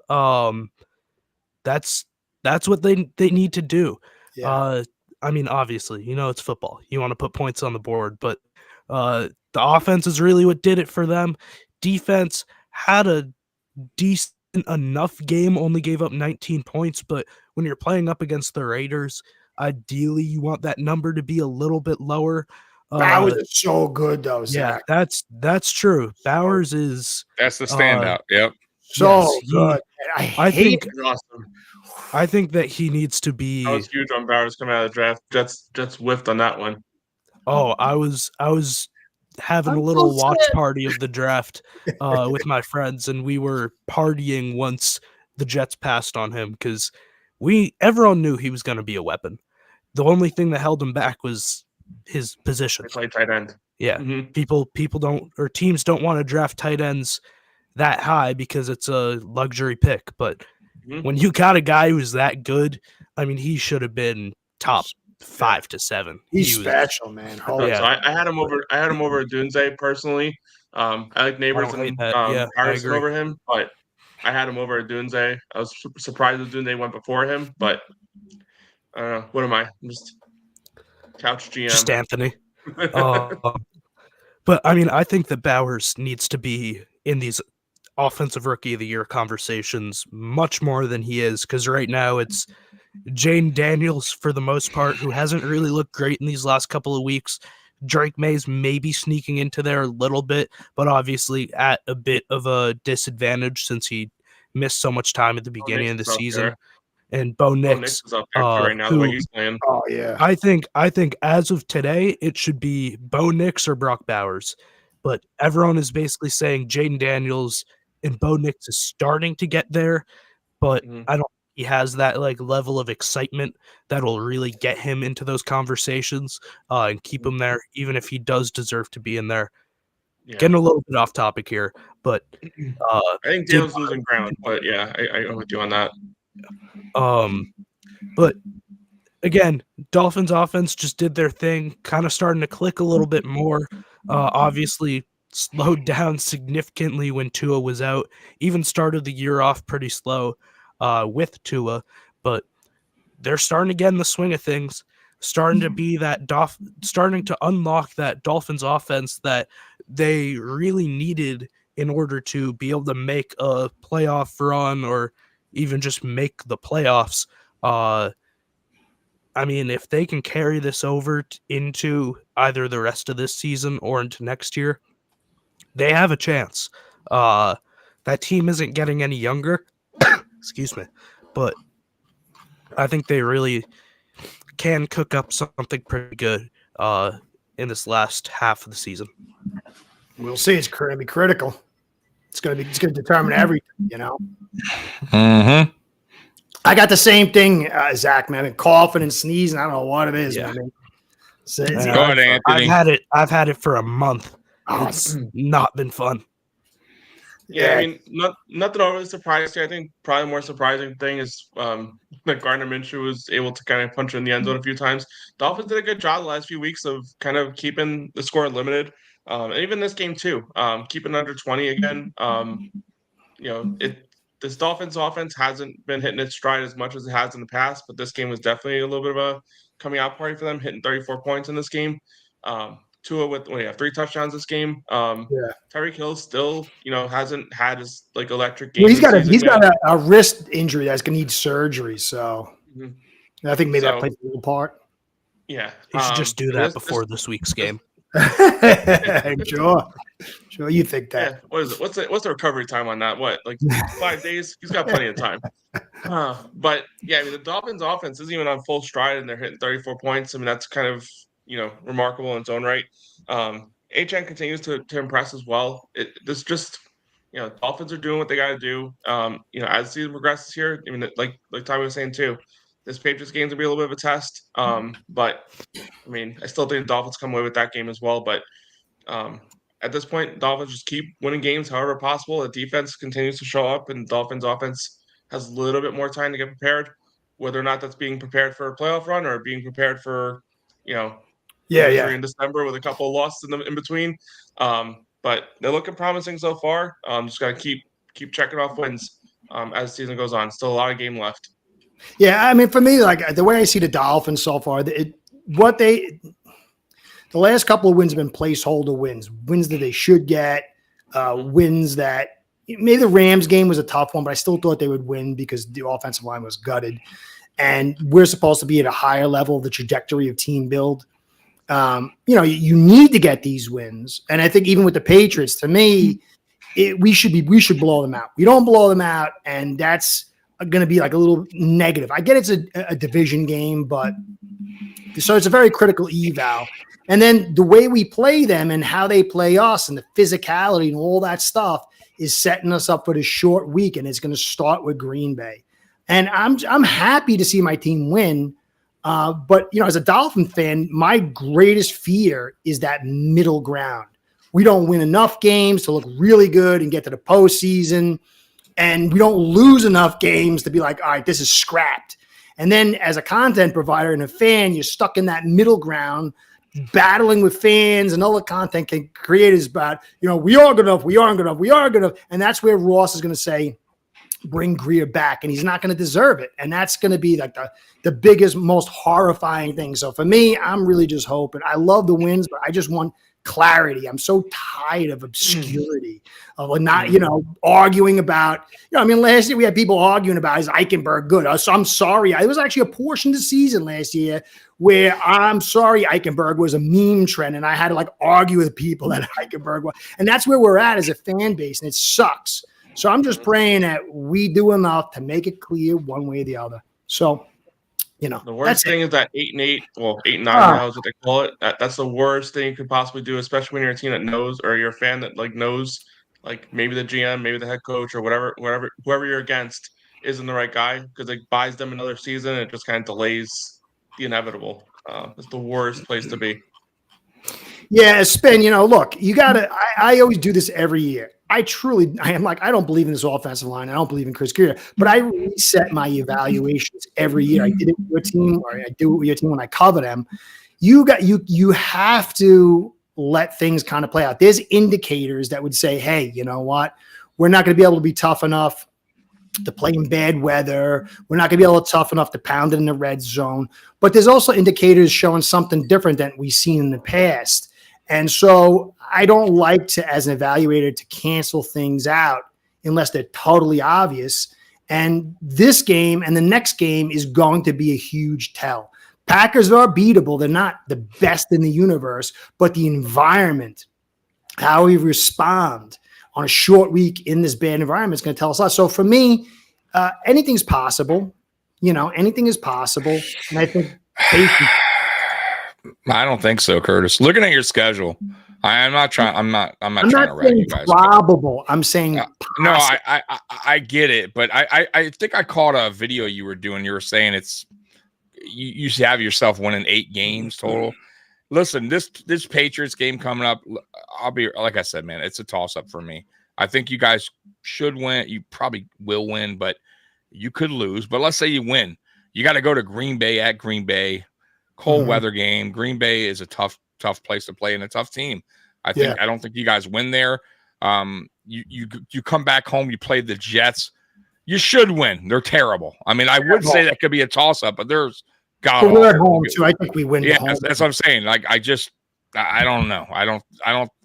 That's what they need to do. Yeah. I mean, obviously, it's football. You want to put points on the board, but the offense is really what did it for them. Defense had a decent enough game, only gave up 19 points, but when you're playing up against the Raiders, ideally you want that number to be a little bit lower. Bowers is so good, though, Zach. Yeah, that's true. Bowers that's the standout. Yep. So good. I think that he needs to be. I was huge on Bowers coming out of the draft. Jets whiffed on that one. Oh, I was having a little watch party of the draft with my friends, and we were partying once the Jets passed on him, because everyone knew he was going to be a weapon. The only thing that held him back was his position. He played tight end. Yeah, people don't, or teams don't want to draft tight ends that high because it's a luxury pick. But when you got a guy who's that good, I mean, he should have been top 5 to 7. He's special, man. So I had him over. I had him over Dunze personally. I like Neighbors and Harrison over him, but I had him over Dunze. I was surprised that Dunze went before him, but I don't know. What am I? I'm just couch GM. Just Anthony. But I mean, I think that Bowers needs to be in these offensive rookie of the year conversations much more than he is, because right now it's Jane Daniels for the most part, who hasn't really looked great in these last couple of weeks. Drake Maye's maybe sneaking into there a little bit, but obviously at a bit of a disadvantage since he missed so much time at the beginning of the season. And Bo Nix is up there too right now, the way he's playing. Oh yeah. I think as of today, it should be Bo Nix or Brock Bowers. But everyone is basically saying Jaden Daniels and Bo Nix is starting to get there, but I don't think he has that like level of excitement that will really get him into those conversations and keep him there, even if he does deserve to be in there. Yeah. Getting a little bit off topic here, but I think Daniels losing ground, but yeah, I'm with you on that. But again, Dolphins offense just did their thing, kind of starting to click a little bit more. Obviously slowed down significantly when Tua was out. Even started the year off pretty slow with Tua, but they're starting to get in the swing of things, starting to be that starting to unlock that Dolphins offense that they really needed in order to be able to make a playoff run or even just make the playoffs. I mean, if they can carry this over into either the rest of this season or into next year, they have a chance. That team isn't getting any younger, excuse me, but I think they really can cook up something pretty good in this last half of the season. We'll see. It's going to be critical. It's going to determine everything, you know. Mm-hmm. I got the same thing, Zach, man. I've been coughing and sneezing. I don't know what it is, Yeah. man. Go ahead, Anthony. I've had it for a month. It's not been fun. Yeah, I mean, nothing overly surprising. I think probably the more surprising thing is that Gardner Minshew was able to kind of punch in the end zone a few times. Dolphins did a good job the last few weeks of kind of keeping the score limited. And even this game too, keeping under 20 again. This Dolphins offense hasn't been hitting its stride as much as it has in the past, but this game was definitely a little bit of a coming out party for them, hitting 34 points in this game. Tua with 3 touchdowns this game. Tyreek Hill still, hasn't had his like electric game. Well, he's got a wrist injury that's gonna need surgery. So I think maybe that plays a little part. Yeah, he should just do that before this week's game. Sure, you think that? Yeah. What is it? What's the recovery time on that? What, like 5 days? He's got plenty of time. But yeah, I mean the Dolphins offense isn't even on full stride, and they're hitting 34 points. I mean that's kind of remarkable in its own right. Achane continues to impress as well. Dolphins are doing what they got to do. As the season progresses here, I mean, like Tommy was saying too, this Patriots game is gonna be a little bit of a test. But I mean, I still think the Dolphins come away with that game as well. But at this point, Dolphins just keep winning games however possible. The defense continues to show up, and Dolphins offense has a little bit more time to get prepared. Whether or not that's being prepared for a playoff run or being prepared for, in December with a couple of losses in between. But they're looking promising so far. Just got to keep checking off wins as the season goes on. Still a lot of game left. Yeah, I mean, for me, like the way I see the Dolphins so far, the last couple of wins have been placeholder wins that they should get, wins that maybe the Rams game was a tough one, but I still thought they would win because the offensive line was gutted. And we're supposed to be at a higher level of the trajectory of team build. You need to get these wins. And I think even with the Patriots, to me, we should blow them out. We don't blow them out, and that's going to be like a little negative. I get it's a division game, but so it's a very critical eval. And then the way we play them and how they play us and the physicality and all that stuff is setting us up for this short week, and it's going to start with Green Bay. And I'm happy to see my team win. But as a Dolphin fan, my greatest fear is that middle ground. We don't win enough games to look really good and get to the postseason, and we don't lose enough games to be like, all right, this is scrapped. And then as a content provider and a fan, you're stuck in that middle ground, battling with fans and other content creators about, we are good enough, we aren't good enough, we are good enough. And that's where Ross is going to say, bring Greer back, and he's not going to deserve it. And that's going to be like the biggest, most horrifying thing. So for me, I'm really just hoping. I love the wins, but I just want clarity. I'm so tired of obscurity, of not, arguing about, I mean, last year we had people arguing about, is Eichenberg good? So I'm sorry. It was actually a portion of the season last year where I'm sorry Eichenberg was a meme trend, and I had to like argue with people that Eichenberg was. And that's where we're at as a fan base, and it sucks. So I'm just praying that we do enough to make it clear one way or the other. So, the worst thing is that 8-8, well, 8-9 now is what they call it. That's the worst thing you could possibly do, especially when you're a team that knows, or you're a fan that like knows, like maybe the GM, maybe the head coach, or whoever you're against isn't the right guy, because it buys them another season and it just kind of delays the inevitable. It's the worst place to be. Yeah, Spin, look, you got to – I always do this every year. I am like, I don't believe in this offensive line. I don't believe in Chris Greer, but I reset my evaluations every year. I did it with your team, or I do it with your team when I cover them. You have to let things kind of play out. There's indicators that would say, hey, you know what? We're not going to be able to be tough enough to play in bad weather. We're not going to be able to tough enough to pound it in the red zone. But there's also indicators showing something different than we've seen in the past. And so I don't like to, as an evaluator, to cancel things out unless they're totally obvious. And this game and the next game is going to be a huge tell. Packers are beatable. They're not the best in the universe, but the environment, how we respond on a short week in this bad environment is going to tell us a lot. So for me, anything's possible. Anything is possible. And I think I don't think so, Curtis. Looking at your schedule, I'm not trying to write you guys. Probable. I'm saying no. I get it, but I think I caught a video you were doing. You were saying you have yourself winning 8 games total. Listen, this Patriots game coming up, I'll be like I said, man, it's a toss up for me. I think you guys should win. You probably will win, but you could lose. But let's say you win, you got to go to Green Bay at Green Bay. Cold weather game. Green Bay is a tough place to play and a tough team. I don't think you guys win there. You come back home, you play the Jets. You should win. They're terrible. I mean, I would say that could be a toss up, but there's we're at home too. I think we win. Yeah, that's what I'm saying. Like I don't know. I don't.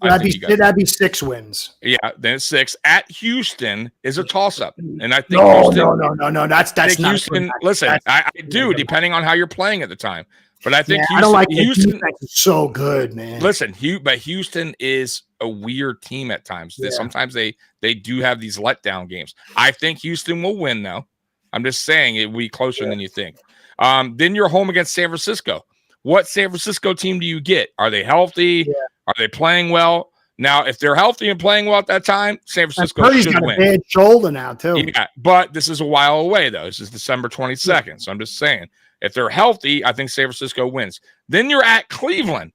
That'd be 6 wins. Yeah, then it's 6 at Houston is a toss up, and I think no. That's not Houston. Listen, I do depending on how you're playing at the time. But I think Houston, I don't like Houston. Is so good, man. Listen, but Houston is a weird team at times. Yeah. Sometimes they do have these letdown games. I think Houston will win, though. I'm just saying it will be closer than you think. Then you're home against San Francisco. What San Francisco team do you get? Are they healthy? Yeah. Are they playing well? Now, if they're healthy and playing well at that time, San Francisco should win. Got a bad shoulder now, too. Yeah, but this is a while away, though. This is December 22nd. Yeah. So I'm just saying. If they're healthy, I think San Francisco wins. Then you're at Cleveland.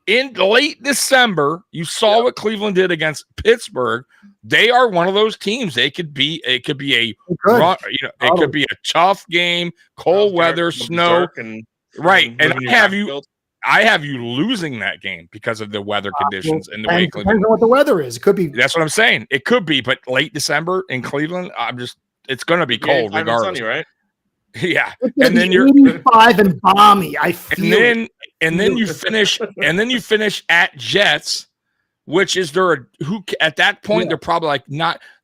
In late December, you saw what Cleveland did against Pittsburgh. They are one of those teams. It could be a run, it could be a tough game, cold weather, snow. Right. And I have you losing that game because of the weather conditions and the way Cleveland. Depends on what the weather is. It could be. That's what I'm saying. It could be, but late December in Cleveland, it's going to be cold regardless. Sunny, right? Yeah, and then you're 85 and balmy. I feel and then you finish at Jets, which is who at that point they're probably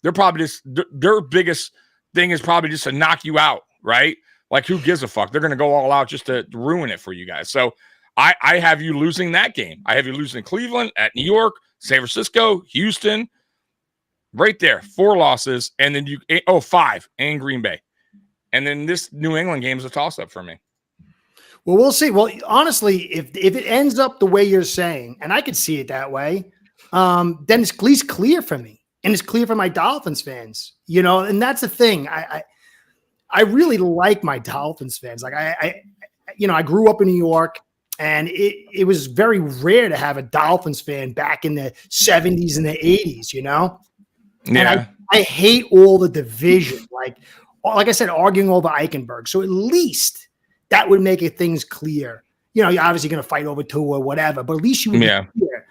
their biggest thing is probably just to knock you out, right? Like who gives a fuck? They're going to go all out just to ruin it for you guys. So I have you losing that game. I have you losing Cleveland, at New York, San Francisco, Houston, right there, 4 losses, and then 5 and Green Bay. And then this New England game is a toss-up for me. Well, we'll see. Well, honestly, if it ends up the way you're saying, and I could see it that way, then it's at least clear for me. And it's clear for my Dolphins fans, and that's the thing. I really like my Dolphins fans. Like I grew up in New York, and it was very rare to have a Dolphins fan back in the 70s and the 80s, Yeah. And I hate all the division. Like I said, arguing over Eichenberg. So at least that would make things clear. You're obviously going to fight over Tua or whatever, but at least you would be clear.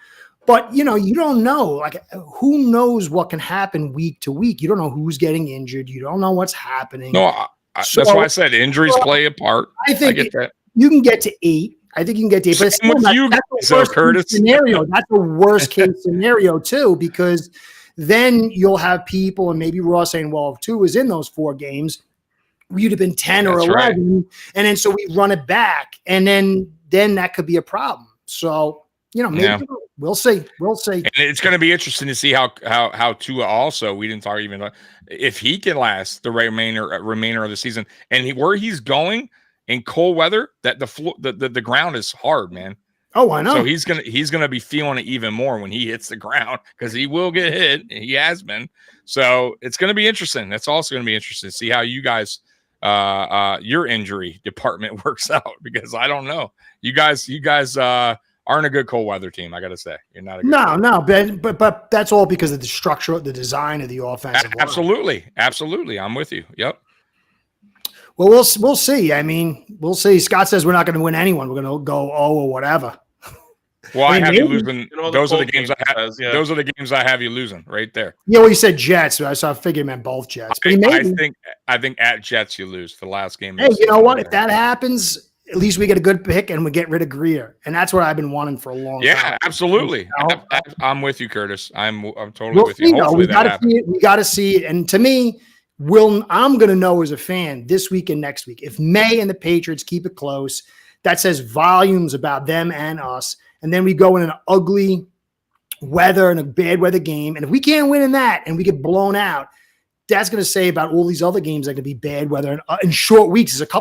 But, you don't know. Like, who knows what can happen week to week? You don't know who's getting injured. You don't know what's happening. No, that's why I said injuries play a part. I think get that. You can get to 8. I think you can get to 8. But Same with you, that's the worst Curtis. case scenario. That's the worst case scenario, too, because then you'll have people, and maybe Ross saying, well, if 2 was in those 4 games, we'd have been 10 or 11. Right. And then so we run it back. And then that could be a problem. So, maybe we'll see. And it's going to be interesting to see how Tua also, we didn't talk even about, if he can last the remainder of the season, and where he's going in cold weather, that the ground is hard, man. Oh, I know. So he's gonna be feeling it even more when he hits the ground, because he will get hit. He has been. So it's going to be interesting. That's also going to be interesting to see how you guys, your injury department works out, because I don't know. You guys aren't a good cold weather team. I got to say, you're not a good no, but that's all because of the structure, the design of the offensive line. Absolutely. I'm with you. Yep. Well, we'll see. I mean, we'll see. Scott says we're not going to win anyone. We're going to go 0 or whatever. Well, I have you losing. Those are the games I have. Yeah. Those are the games I have you losing right there. Yeah, well, you said Jets, so I figured he meant both Jets. But I think at Jets you lose the last game. Hey, you know what? If that happens, at least we get a good pick and we get rid of Greer, and that's what I've been wanting for a long time. Yeah, absolutely. I'm with you, Curtis. I'm totally with you. Hopefully that happens. We got to see it, and to me, I'm going to know as a fan this week and next week. If Maye and the Patriots keep it close, that says volumes about them and us. And then we go in an ugly weather and a bad weather game. And if we can't win in that and we get blown out, that's going to say about all these other games that can be bad weather and in short weeks. I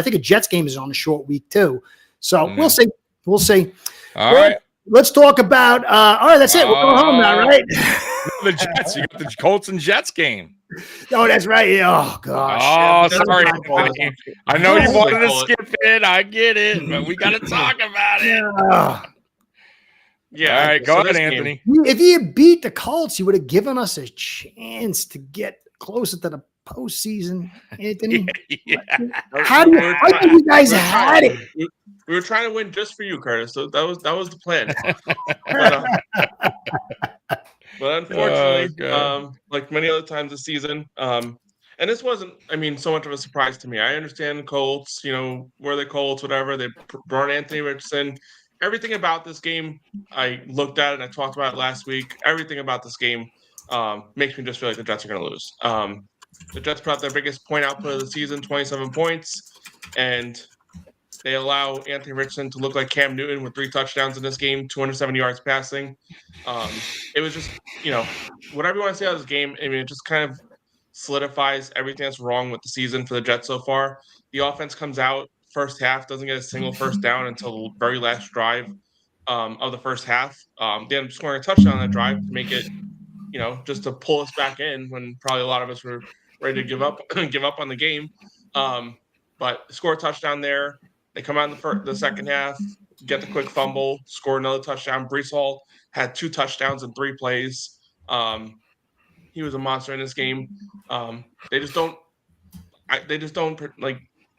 think a Jets game is on a short week too. So we'll see. We'll see. All right. Let's talk about. All right, that's it. We're going home now, right? The Jets. You got the Colts and Jets game. Oh, that's right. Oh, gosh. Oh, sorry. I know you wanted to skip it. I get it, but we got to talk about it. Yeah. All right, go ahead, Anthony. If he had beat the Colts, he would have given us a chance to get closer to the postseason, Anthony. I think you guys had it. We were trying to win just for you, Curtis. So that was the plan. But unfortunately, like many other times this season, and this wasn't, so much of a surprise to me. I understand the Colts, were they Colts, whatever. They brought Anthony Richardson. Everything about this game, I looked at it and I talked about it last week. Everything about this game makes me just feel like the Jets are going to lose. The Jets put out their biggest point output of the season, 27 points, and they allow Anthony Richardson to look like Cam Newton with 3 touchdowns in this game, 270 yards passing. It was just, whatever you want to say about this game, it just kind of solidifies everything that's wrong with the season for the Jets so far. The offense comes out, first half, doesn't get a single first down until the very last drive of the first half. They ended up scoring a touchdown on that drive to make it, just to pull us back in when probably a lot of us were ready to give up on the game. But score a touchdown there. They come out in the second half, get the quick fumble, score another touchdown. Breece Hall had 2 touchdowns in 3 plays. He was a monster in this game. They just don't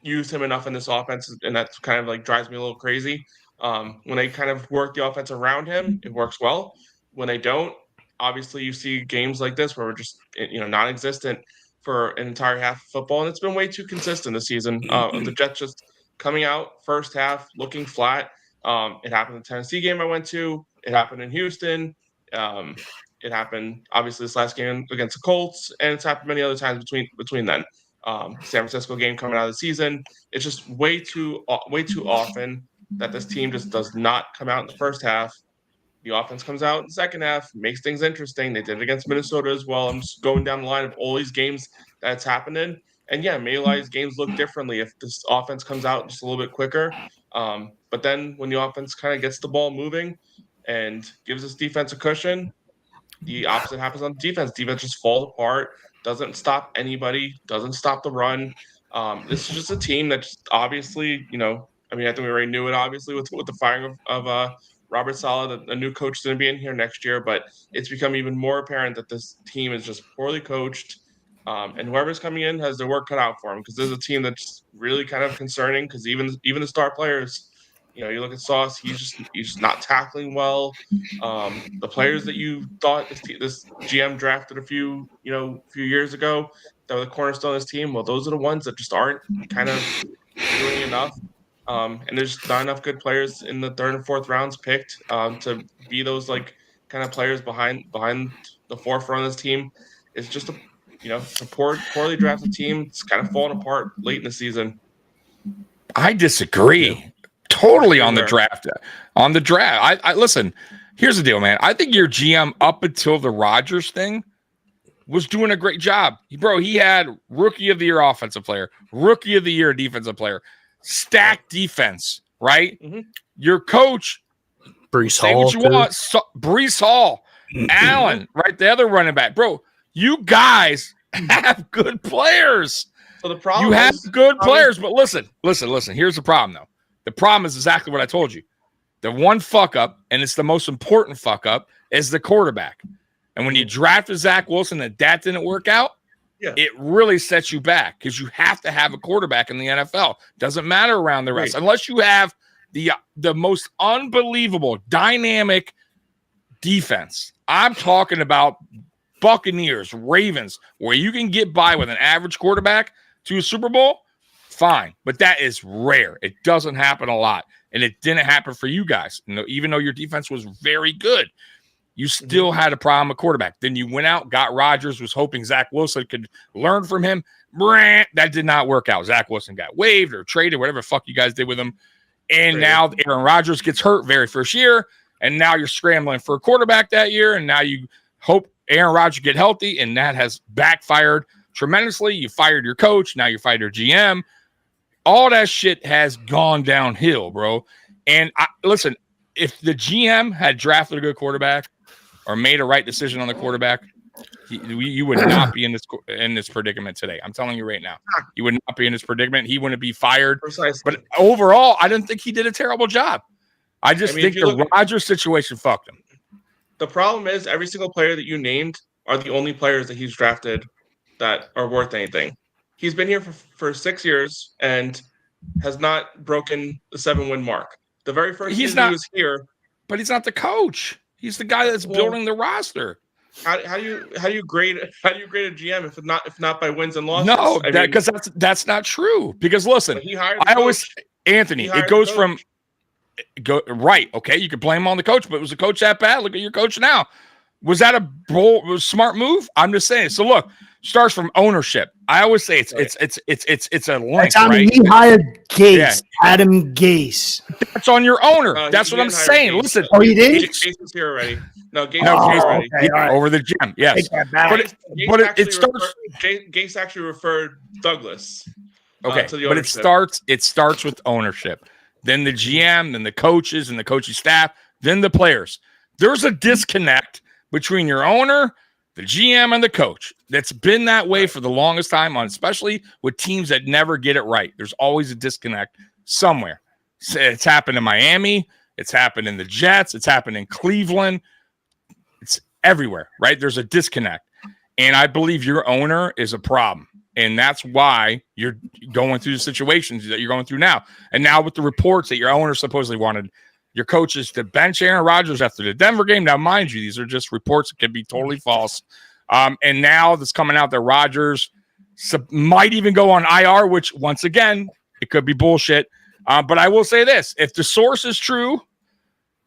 use him enough in this offense, and that's kind of drives me a little crazy. When they kind of work the offense around him, it works well. When they don't, obviously you see games like this where we're just non-existent for an entire half of football, and it's been way too consistent this season. The Jets just coming out first half looking flat. It happened in the Tennessee game I went to. It happened in Houston. It happened obviously this last game against the Colts, and it's happened many other times between then. San Francisco game coming out of the season. It's just way too often that this team just does not come out in the first half. The offense comes out in the second half, makes things interesting. They did it against Minnesota as well. I'm just going down the line of all these games that's happened in. And yeah, maybe games look differently if this offense comes out just a little bit quicker. But then when the offense kind of gets the ball moving and gives this defense a cushion, the opposite happens on defense. Defense just falls apart, doesn't stop anybody, doesn't stop the run. This is just a team that just obviously, I think we already knew it, obviously, with the firing of Robert Saleh, a new coach is going to be in here next year, but it's become even more apparent that this team is just poorly coached. And whoever's coming in has their work cut out for them, because there's a team that's really kind of concerning, because even the star players You look at Sauce; he's just not tackling well. The players that you thought this GM drafted a few years ago that were the cornerstone of this team, well, those are the ones that just aren't kind of doing enough. And there's not enough good players in the third and fourth rounds picked to be those like kind of players behind the forefront of this team. It's just a poorly drafted team. It's kind of falling apart late in the season. I disagree totally on the draft. On the draft, I listen. Here's the deal, man. I think your GM up until the Rodgers thing was doing a great job, bro. He had Rookie of the Year offensive player, Rookie of the Year defensive player, stacked defense, right? Mm-hmm. Your coach, Breece say Hall, what you want, Breece Hall, Allen, right? The other running back, bro. You guys have good players. So the problem you have good players, but listen. Here's the problem, though. The problem is exactly what I told you. The one fuck up, and it's the most important fuck up, is the quarterback. And when you drafted Zach Wilson and that didn't work out, it really sets you back because you have to have a quarterback in the NFL. Doesn't matter around the rest. Right. Unless you have the most unbelievable dynamic defense. I'm talking about Buccaneers, Ravens, where you can get by with an average quarterback to a Super Bowl, fine. But that is rare. It doesn't happen a lot. And it didn't happen for you guys. Even though your defense was very good, you still had a problem with quarterback. Then you went out, got Rodgers, was hoping Zach Wilson could learn from him. That did not work out. Zach Wilson got waived or traded, whatever the fuck you guys did with him. And now Aaron Rodgers gets hurt very first year. And now you're scrambling for a quarterback that year. And now you hope Aaron Rodgers get healthy. And that has backfired tremendously. You fired your coach. Now you fired your GM. All that shit has gone downhill, bro. And listen, if the GM had drafted a good quarterback or made a right decision on the quarterback, you would not be in this predicament today. I'm telling you right now, you would not be in this predicament. He wouldn't be fired. Precisely. But overall, I didn't think he did a terrible job. I think the Rodgers situation fucked him. The problem is every single player that you named are the only players that he's drafted that are worth anything. He's been here for 6 years and has not broken the 7-win mark. The very first season he was here, but he's not the coach. He's the guy that's building the roster. How do you grade a GM if not by wins and losses? No, because that's not true. Because listen, Anthony, it goes from right. Okay, you can blame him on the coach, but was the coach that bad? Look at your coach now. Was that a smart move? I'm just saying. So look, starts from ownership. I always say it's a link. Right? He hired Gase, Adam Gase. That's on your owner. That's what I'm saying. Gase. Listen. Oh, you did? Gase is here already. No, Gase is here already. Okay, right. Over the gym. Yes. But it starts. Gase actually referred Douglas. Okay, to the but it starts with ownership. Then the GM, then the coaches and the coaching staff, then the players. There's a disconnect between your owner, the GM, and the coach. That's been that way for the longest time, especially with teams that never get it right. There's always a disconnect somewhere. It's happened in Miami. It's happened in the Jets. It's happened in Cleveland. It's everywhere, right? There's a disconnect. And I believe your owner is a problem. And that's why you're going through the situations that you're going through now. And now with the reports that your owner supposedly wanted your coaches to bench Aaron Rodgers after the Denver game. Now, mind you, these are just reports that could be totally false. And now that's coming out that Rodgers might even go on IR, which, once again, it could be bullshit. But I will say this. If the source is true,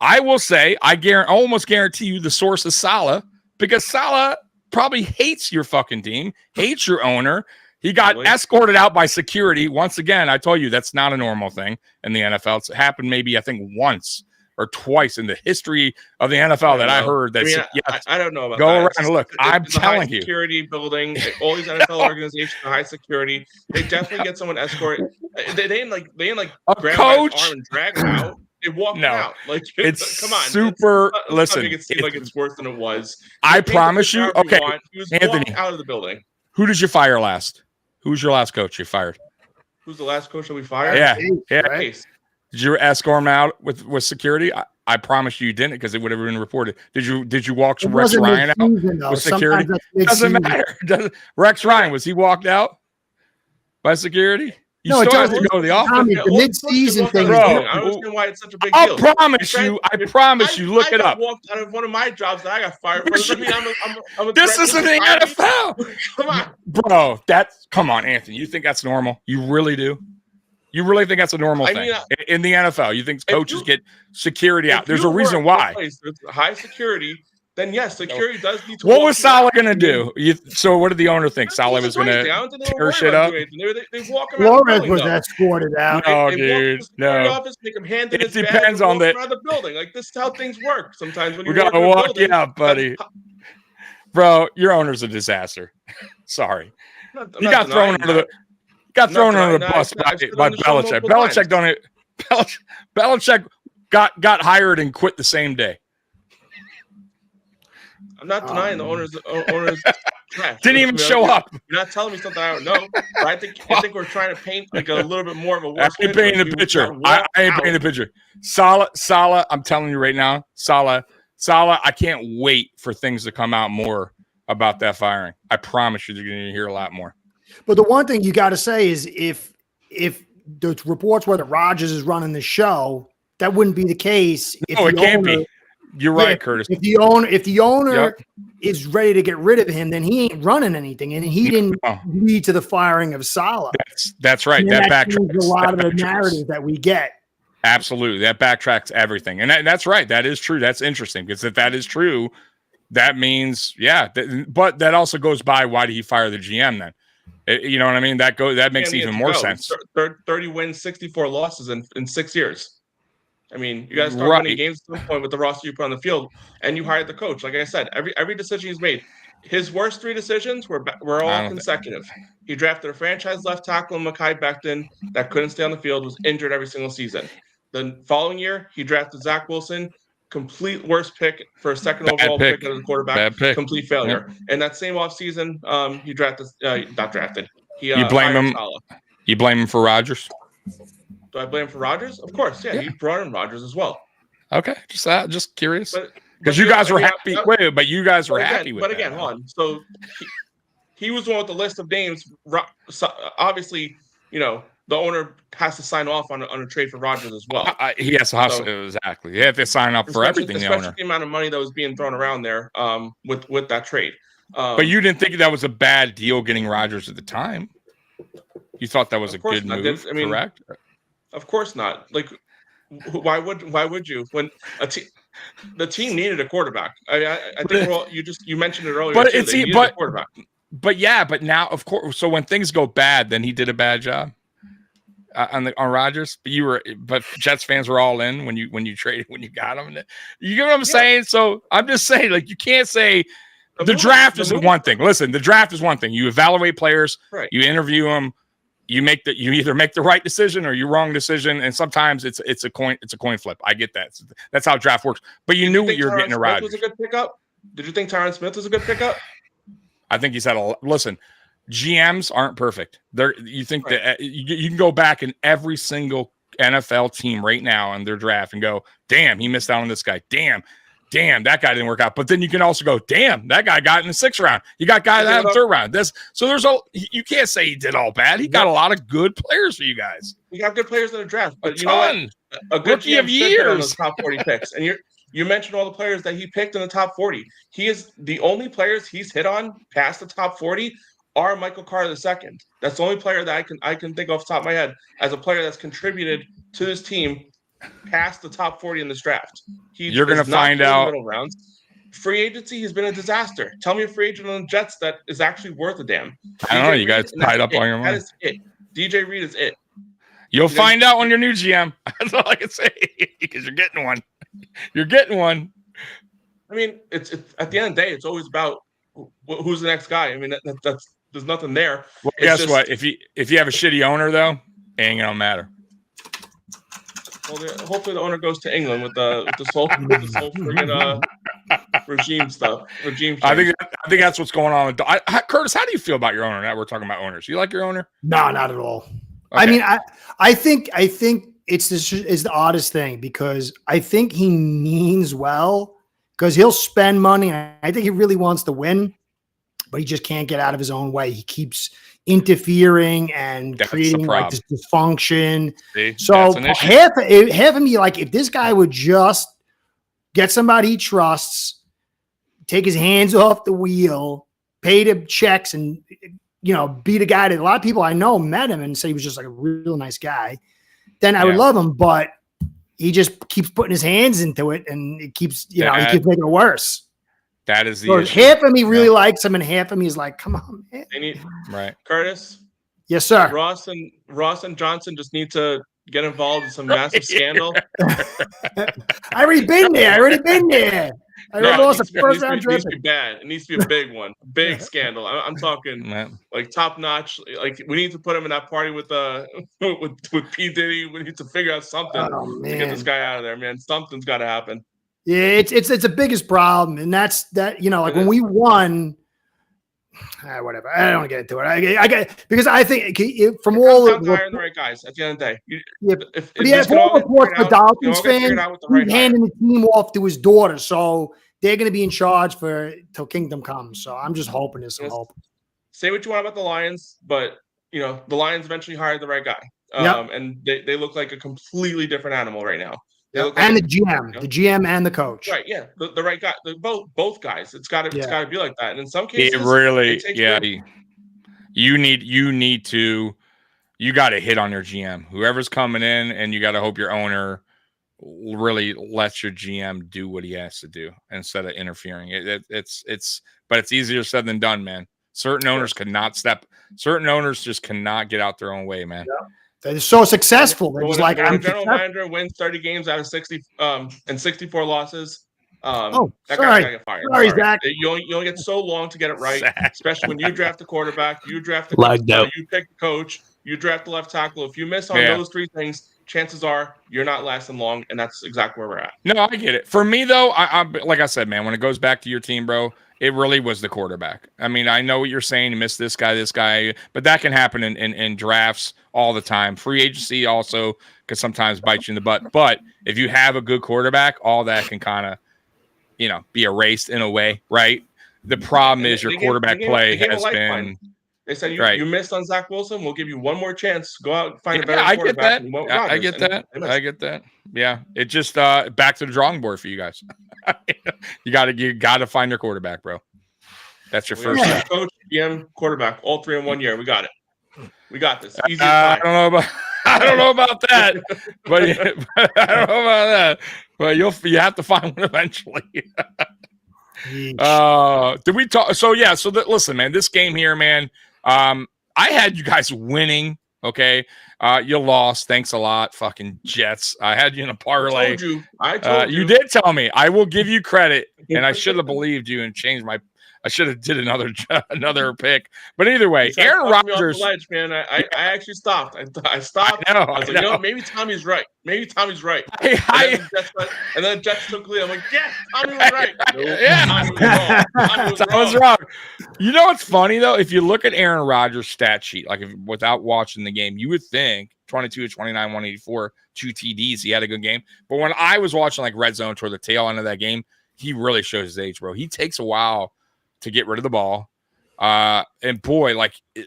I will say I almost guarantee you the source is Saleh, because Saleh probably hates your fucking team, hates your owner. He got escorted out by security. Once again, I told you that's not a normal thing in the NFL. It's happened maybe, I think, once or twice in the history of the NFL that I heard. That I don't know about go that. around and look. I'm telling you. Security building, all these NFL organizations are high security. They definitely get someone escorted. They didn't grab coach his arm and drag him out. They walked out. Like, it's come on, super. Listen, make it seem like it's worse than it was. I promise you. Okay, Anthony, out of the building. Who did you fire last? Who's your last coach you fired? Who's the last coach that we fired? Yeah. Right. Did you escort him out with security? I promise you didn't, because it would have been reported. Did you walk Rex Ryan out with security? Doesn't matter. Rex Ryan, was he walked out by security? You still have to go to the Tommy, office. the mid-season thing, Bro, I don't understand why it's such a big deal. I promise you, look it up. I walked out of one of my jobs that I got fired for. Does that mean I'm a This isn't the NFL. Come on. Bro, come on, Anthony. You think that's normal? You really do? You really think that's a normal thing in the NFL? You think coaches get security out? There's a reason why. There's high security. Then yes, security does need to. What was Saleh going to do? So what did the owner think? Saleh was going to tear shit up? They walk him Flores was escorted out. No, dude. No. Office, make him hand in It his depends bag on and walk around the building. Like this is how things work sometimes. When we got to walk you out, buddy. Bro, your owner's a disaster. Sorry. You got thrown under the bus by Belichick. Belichick got hired and quit the same day. I'm not denying the owner's trash. Didn't even show up. You're not telling me something I don't know. But I think we're trying to paint like a little bit more of a worse. I ain't painting the picture. I ain't painting the picture. Saleh, I'm telling you right now, Saleh, I can't wait for things to come out more about that firing. I promise you, you're going to hear a lot more. But the one thing you got to say is if the reports were that Rodgers is running the show, that wouldn't be the case. It can't be. You're right, Curtis. If the owner is ready to get rid of him, then he ain't running anything, and he didn't lead to the firing of Saleh. That's right. That backtracks a lot of the narrative that we get. Absolutely, that backtracks everything, and that's right. That is true. That's interesting because if that is true, that means but that also goes by why did he fire the GM then? You know what I mean? That makes even more sense. 30 wins, 64 losses in 6 years. I mean, you guys start winning games at some point with the roster you put on the field, and you hired the coach. Like I said, every decision he's made, his worst 3 decisions were all consecutive. He drafted a franchise left tackle in Maye Becton that couldn't stay on the field, was injured every single season. The following year, he drafted Zach Wilson, complete worst pick for a second overall pick as a quarterback, complete failure. Yep. And that same offseason, he drafted, not drafted. You blame him? You blame him for Rodgers? Do I blame him for Rodgers? Of course, yeah. He brought in Rodgers as well. Okay, just curious. Because you guys were happy. But you guys were happy with that. But again, hold on. So he was the one with the list of names. Obviously, the owner has to sign off on a trade for Rodgers as well. He has to exactly. You have to sign up for everything. Especially the amount of money that was being thrown around there with that trade. But you didn't think that was a bad deal getting Rodgers at the time. You thought that was a good move, correct? Of course not. Like, why would you? When the team needed a quarterback. I think you mentioned it earlier. But a quarterback. But now, of course. So when things go bad, then he did a bad job on Rodgers. But Jets fans were all in when you traded when you got him. You get what I'm saying? So I'm just saying, like, you can't say the draft is one thing. Listen, the draft is one thing. You evaluate players, you interview them. You either make the right decision or your wrong decision, and sometimes it's a coin flip. I get that. That's how draft works. But you knew what you were getting a Rodgers. Was a good pickup? Did you think Tyron Smith was a good pickup? I think he's had listen. GMs aren't perfect. You think that you can go back in every single NFL team right now in their draft and go, damn, he missed out on this guy. Damn, that guy didn't work out. But then you can also go, damn, that guy got in the 6th round. You got guys that in the 3rd round. You can't say he did all bad. He got a lot of good players for you guys. You got good players in the draft. But you know what? A good rookie of years on those top 40 picks. And you mentioned all the players that he picked in the top 40. He is the only players he's hit on past the top 40 are Michael Carter II. That's the only player that I can think off the top of my head as a player that's contributed to this team past the top 40 in this draft. You're going to find out. Middle rounds. Free agency has been a disaster. Tell me a free agent on the Jets that is actually worth a damn. I don't know. You guys tied up on your money. That is it. DJ Reed is it. You'll find out when your new GM. That's all I can say because you're getting one. You're getting one. I mean, it's at the end of the day, it's always about who's the next guy. I mean, that's there's nothing there. Well, guess what? If you have a shitty owner though, it ain't gonna matter. Well, hopefully the owner goes to England with this whole friggin' regime stuff. Regime change. I think that's what's going on. Curtis, how do you feel about your owner? Now we're talking about owners. You like your owner? No, not at all. Okay. I mean, I think it's the oddest thing because I think he means well because he'll spend money. And I think he really wants to win, but he just can't get out of his own way. He keeps interfering and That's the creating like problem. this dysfunction. See, So that's an issue. half of me, like, if this guy would just get somebody he trusts, take his hands off the wheel, pay the checks, and be the guy that a lot of people I know met him and say he was just like a real nice guy, then I would love him. But he just keeps putting his hands into it, and it keeps, he keeps making it worse. That is the issue. Half of me really likes him, and half of me is like, come on, man. Right. Curtis. Yes, sir. Ross and Johnson just need to get involved in some massive scandal. I already been there. I lost a first round trip. It needs to be bad. It needs to be a big one, big scandal. I'm talking like top notch. Like, we need to put him in that party with with P Diddy. We need to figure out something to get this guy out of there, man. Something's got to happen. Yeah, it's the biggest problem, and that's that. Like when we won. Whatever. I don't want to get into it. I get, because I think from all the right guys at the end of the day. If all reports for Dolphins fans, he's handing the team off to his daughter, so they're going to be in charge till kingdom comes. So I'm just hoping there's some hope. Say what you want about the Lions, but the Lions eventually hired the right guy, and they look like a completely different animal right now. And the GM and the coach. Right, yeah, the right guy, both guys. It's got to be like that. And in some cases, it really, you got to hit on your GM, whoever's coming in, and you got to hope your owner really lets your GM do what he has to do instead of interfering. But it's easier said than done, man. Certain owners certain owners just cannot get out their own way, man. Yeah. They're so successful. They're just like, I'm general manager wins 30 games out of 60 and 64 losses. That guy's gotta get fired. Sorry, Zach. You only get so long to get it right, especially when you draft the quarterback, you draft the coach, you pick the coach, you draft the left tackle. If you miss on those three things, chances are you're not lasting long, and that's exactly where we're at. No, I get it. For me, though, I like I said, man, when it goes back to your team, bro, it really was the quarterback. I mean, I know what you're saying. You missed this guy, but that can happen in drafts all the time. Free agency also could sometimes bite you in the butt. But if you have a good quarterback, all that can kind of, be erased in a way, right? The problem is your quarterback play has been. They said you missed on Zach Wilson. We'll give you one more chance. Go out and find a better quarterback. I get that. Yeah, it just back to the drawing board for you guys. You got to find your quarterback, bro. That's your first step. Coach, GM, quarterback, all three in 1 year. We got it. We got this. Easy I don't know about that, but I don't know about that. But you have to find one eventually. Did we talk? So yeah. So listen, man. This game here, man. I had you guys winning. Okay. You lost. Thanks a lot, fucking Jets. I had you in a parlay. I told you. You did tell me. I will give you credit, and I should have believed you and changed my. I should have did another pick. But either way, Aaron Rodgers. Ledge, man. I actually stopped. I stopped. I was like, maybe Tommy's right. And then Jets took lead. I'm like, yeah, Tommy was right. Tommy was wrong. You know what's funny though? If you look at Aaron Rodgers' stat sheet, without watching the game, you would think 22, 29, 184, 2 TDs. He had a good game. But when I was watching red zone toward the tail end of that game, he really shows his age, bro. He takes a while to get rid of the ball. And boy,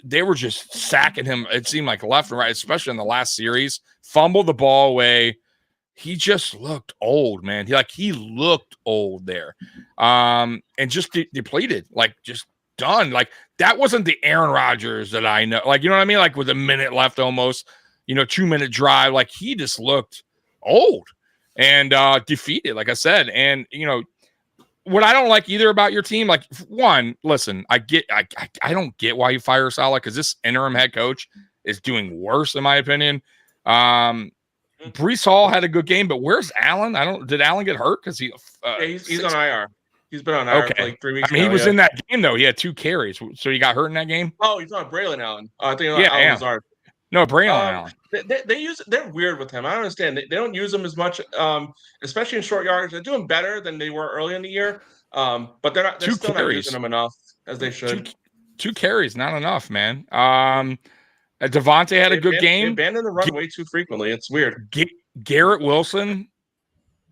they were just sacking him. It seemed like left and right, especially in the last series. Fumbled the ball away. He just looked old, man. He looked old there. And just depleted, just done. That wasn't the Aaron Rodgers that I know. You know what I mean? With a minute left almost, 2-minute drive. He just looked old and defeated, like I said. And, what I don't like either about your team, one, listen, I don't get why you fire Saleh, because this interim head coach is doing worse, in my opinion. Breece Hall had a good game, but where's Allen? Did Allen get hurt? Because he's on IR. He's been on IR for 3 weeks. He was in that game though. He had 2 carries, so he got hurt in that game. Oh, he's on Braylon Allen. I think Allen Lazard. No, Braylon Allen. They're weird with him. I don't understand. They don't use him as much, especially in short yardage. They're doing better than they were early in the year. But they're still not using him enough as they should. 2 carries, not enough, man. Devontae had a good game. They abandon the run way too frequently. It's weird. Garrett Wilson,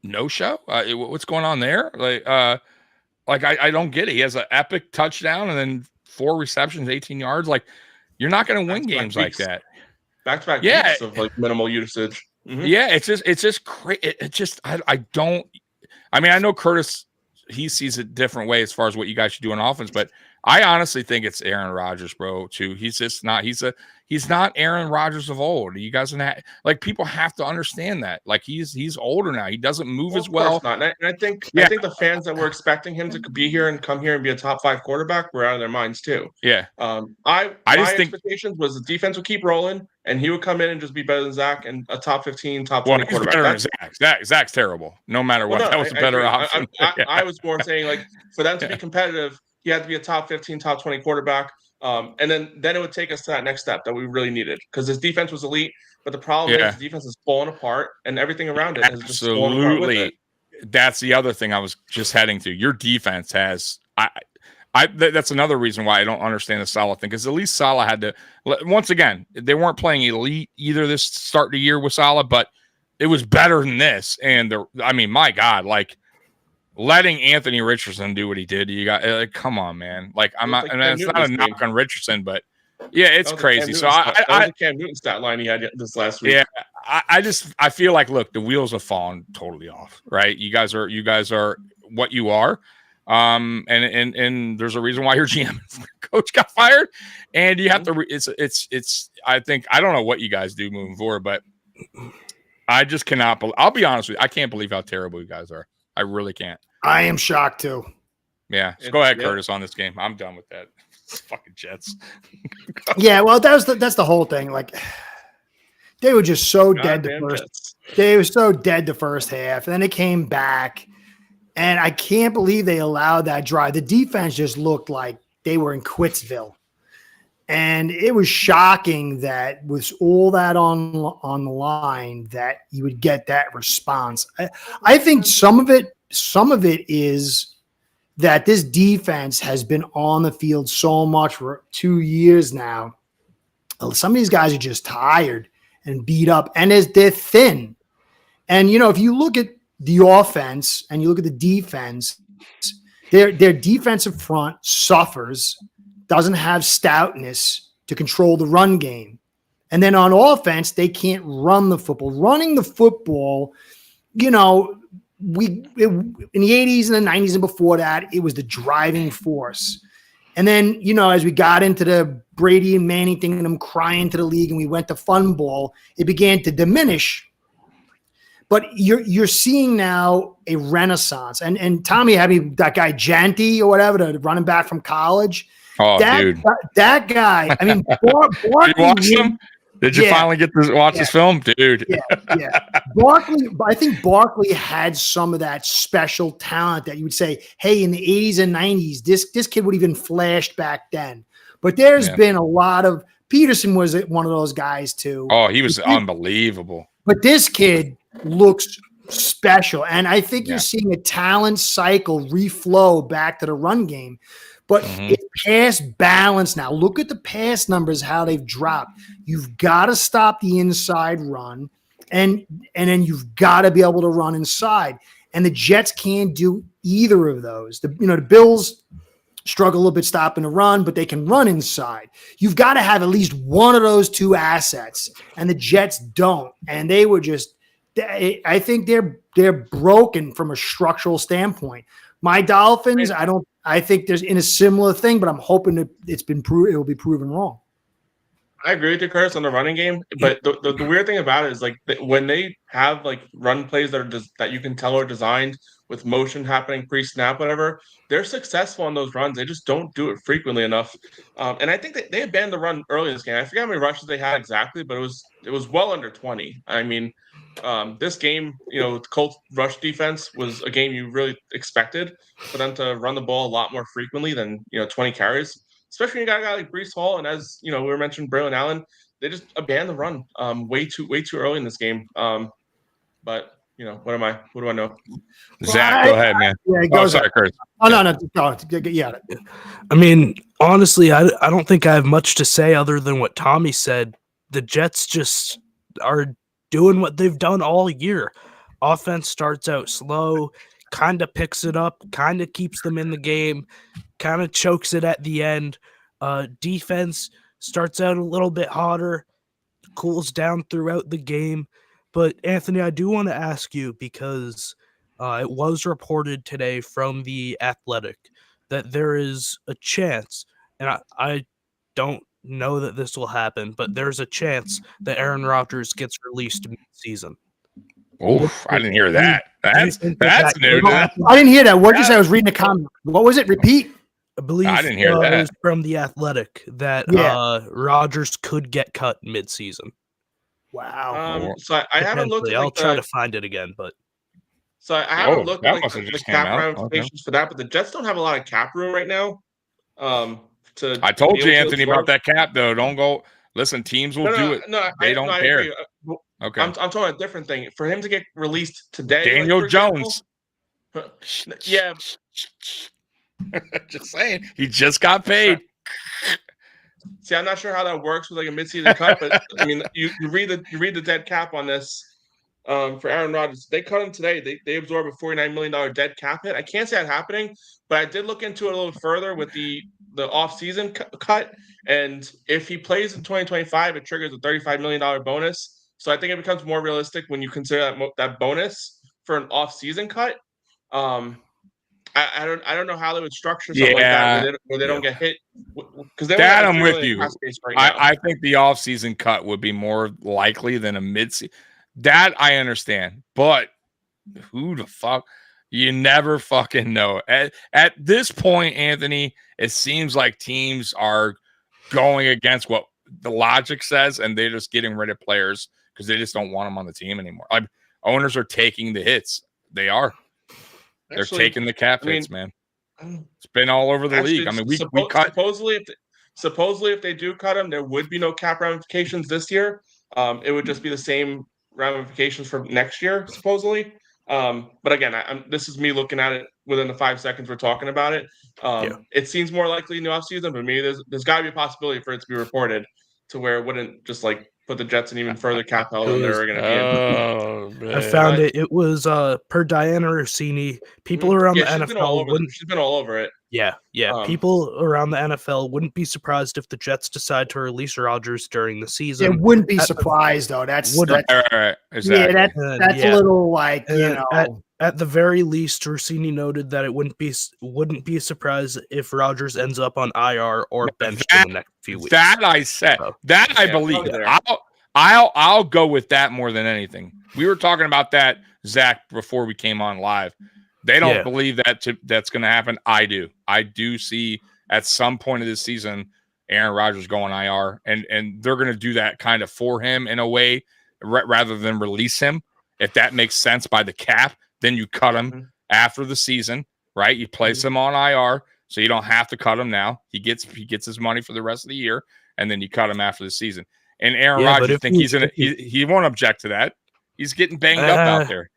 no show. What's going on there? I don't get it. He has an epic touchdown and then 4 receptions, 18 yards. You're not going to win games like that. Back-to-back weeks of like minimal usage. Mm-hmm. Yeah, it's just crazy. It just I don't. I mean, I know Curtis, he sees it different way as far as what you guys should do on offense, but I honestly think it's Aaron Rodgers, bro. Too. He's just not. He's not Aaron Rodgers of old. You guys like people have to understand that. Like he's older now. He doesn't move as well. Not. And I think the fans that were expecting him to be here and come here and be a top 5 quarterback were out of their minds too. Yeah. My expectations was the defense would keep rolling and he would come in and just be better than Zach and a top 15, top 20 quarterback. Zach's terrible. No matter what, that was a better option. I was more saying like for them to be competitive, he had to be a top 15, top 20 quarterback. And then it would take us to that next step that we really needed because his defense was elite. But the problem is the defense is falling apart and everything around it has just fallen apart with it. That's the other thing I was just heading to. Your defense has that's another reason why I don't understand the Salah thing because at least Salah had to. Once again, they weren't playing elite either this start of the year with Salah, but it was better than this. And my God, like. Letting Anthony Richardson do what he did, you got come on, man. Like I'm not, and it's not a knock on Richardson, but yeah, it's crazy. So I Cam Newton stat line he had this last week. Yeah, I feel like the wheels have fallen totally off. Right, you guys are what you are, and there's a reason why your GM coach got fired, and you have to. It's. I think I don't know what you guys do moving forward, but I just cannot. I'll be honest with you, I can't believe how terrible you guys are. I really can't. I am shocked too. Yeah. So go ahead, Curtis, on this game. I'm done with that. Fucking Jets. Yeah, well, that's the whole thing. Like they were just so dead the first. Jets. They were so dead the first half, and then they came back, and I can't believe they allowed that drive. The defense just looked like they were in Quittsville, and it was shocking that with all that on the line that you would get that response. I think some of it is that this defense has been on the field so much for 2 years now. Some of these guys are just tired and beat up, and they're thin. And, if you look at the offense and you look at the defense, their defensive front suffers, doesn't have stoutness to control the run game. And then on offense, they can't run the football. Running the football, in the 80s and the 90s and before that, it was the driving force. And then, as we got into the Brady and Manning thing and them crying to the league and we went to fun ball, it began to diminish. But you're seeing now a renaissance. And Tommy had me, that guy Janty or whatever, the running back from college. Oh, dude. That guy. I mean, Did you watch him? Did you finally get to watch this film? Dude. Yeah. I think Barkley had some of that special talent that you would say, hey, in the 80s and 90s, this kid would even flashed back then. But there's been a lot of – Peterson was one of those guys too. Oh, he was unbelievable. But this kid looks special. And I think you're seeing a talent cycle reflow back to the run game. But it's pass balance now. Look at the pass numbers, how they've dropped. You've got to stop the inside run, and then you've got to be able to run inside. And the Jets can't do either of those. The Bills struggle a little bit stopping the run, but they can run inside. You've got to have at least one of those two assets, and the Jets don't. And they were just – I think they're broken from a structural standpoint. My Dolphins, I think there's in a similar thing, but I'm hoping that it will be proven wrong. I agree with you, Curtis, on the running game, but the weird thing about it is like when they have like run plays that you can tell are designed with motion happening pre-snap, whatever, they're successful on those runs. They just don't do it frequently enough. And I think they abandoned the run early in this game. I forget how many rushes they had exactly, but it was well under 20. I mean, this game, the Colts rush defense was a game you really expected for them to run the ball a lot more frequently than 20 carries. Especially when you got a guy like Breece Hall, and as we were mentioning, Braylon Allen, they just abandoned the run way too early in this game. But what do I know? Zach, go ahead, man. Sorry, Kurt. Oh no, yeah. I mean, honestly, I don't think I have much to say other than what Tommy said. The Jets just are doing what they've done all year. Offense starts out slow, kind of picks it up, kind of keeps them in the game, kind of chokes it at the end. Defense starts out a little bit hotter, cools down throughout the game. But Anthony, I do want to ask you, because it was reported today from The Athletic that there is a chance, and I don't know that this will happen, but there's a chance that Aaron Rodgers gets released mid-season. Oof, I didn't hear that. That's new. I didn't hear that. What did you say? I was reading the comment. What was it? Repeat. I believe I didn't hear that. It was from The Athletic that Rodgers could get cut mid-season. Wow. So I haven't looked at I'll try to find it again, but so I haven't looked at the cap ramifications for that, but the Jets don't have a lot of cap room right now. I told you, Anthony, about that cap though. Don't go. Listen, teams will do it. No, they don't care. Okay, I'm talking about a different thing. For him to get released today, Daniel Jones. Yeah, just saying, he just got paid. See, I'm not sure how that works with like a midseason cut, but I mean, you read the dead cap on this for Aaron Rodgers. They cut him today. They absorb a $49 million dead cap hit. I can't see that happening, but I did look into it a little further with the off-season cut, and if he plays in 2025, it triggers a $35 million bonus. So I think it becomes more realistic when you consider that bonus for an off-season cut. I don't know how they would structure something like that where they don't get hit, because that I'm with you. I think the offseason cut would be more likely than a mid-season. That I understand, but who the fuck? You never fucking know. At this point, Anthony, it seems like teams are going against what the logic says, and they're just getting rid of players because they just don't want them on the team anymore. Like, owners are taking the hits. They are. They're taking the cap hits, man. It's been all over the league. I mean, we cut. Supposedly, if they do cut him, there would be no cap ramifications this year. It would just be the same ramifications for next year, supposedly. But again, this is me looking at it within the 5 seconds we're talking about it. It seems more likely in the offseason, but maybe there's got to be a possibility for it to be reported to where it wouldn't just like put the Jets in even further cap hell than they're going to be in. I found it. It was per Diana Rossini. People around the NFL she's been all over it. Yeah. People around the NFL wouldn't be surprised if the Jets decide to release Rodgers during the season. It wouldn't be surprised though. That's right. Exactly. Yeah, that's a little like, you know. At the very least, Rossini noted that it wouldn't be surprised if Rodgers ends up on IR or benched in the next few weeks. That I said. That I believe. I'll go with that more than anything. We were talking about that, Zach, before we came on live. They don't believe that's going to happen. I do. I do see at some point of this season Aaron Rodgers going IR, and they're going to do that kind of for him in a way rather than release him. If that makes sense by the cap, then you cut him after the season, right? You place him on IR, so you don't have to cut him now. He gets his money for the rest of the year, and then you cut him after the season. And Aaron Rodgers, he won't object to that. He's getting banged up out there.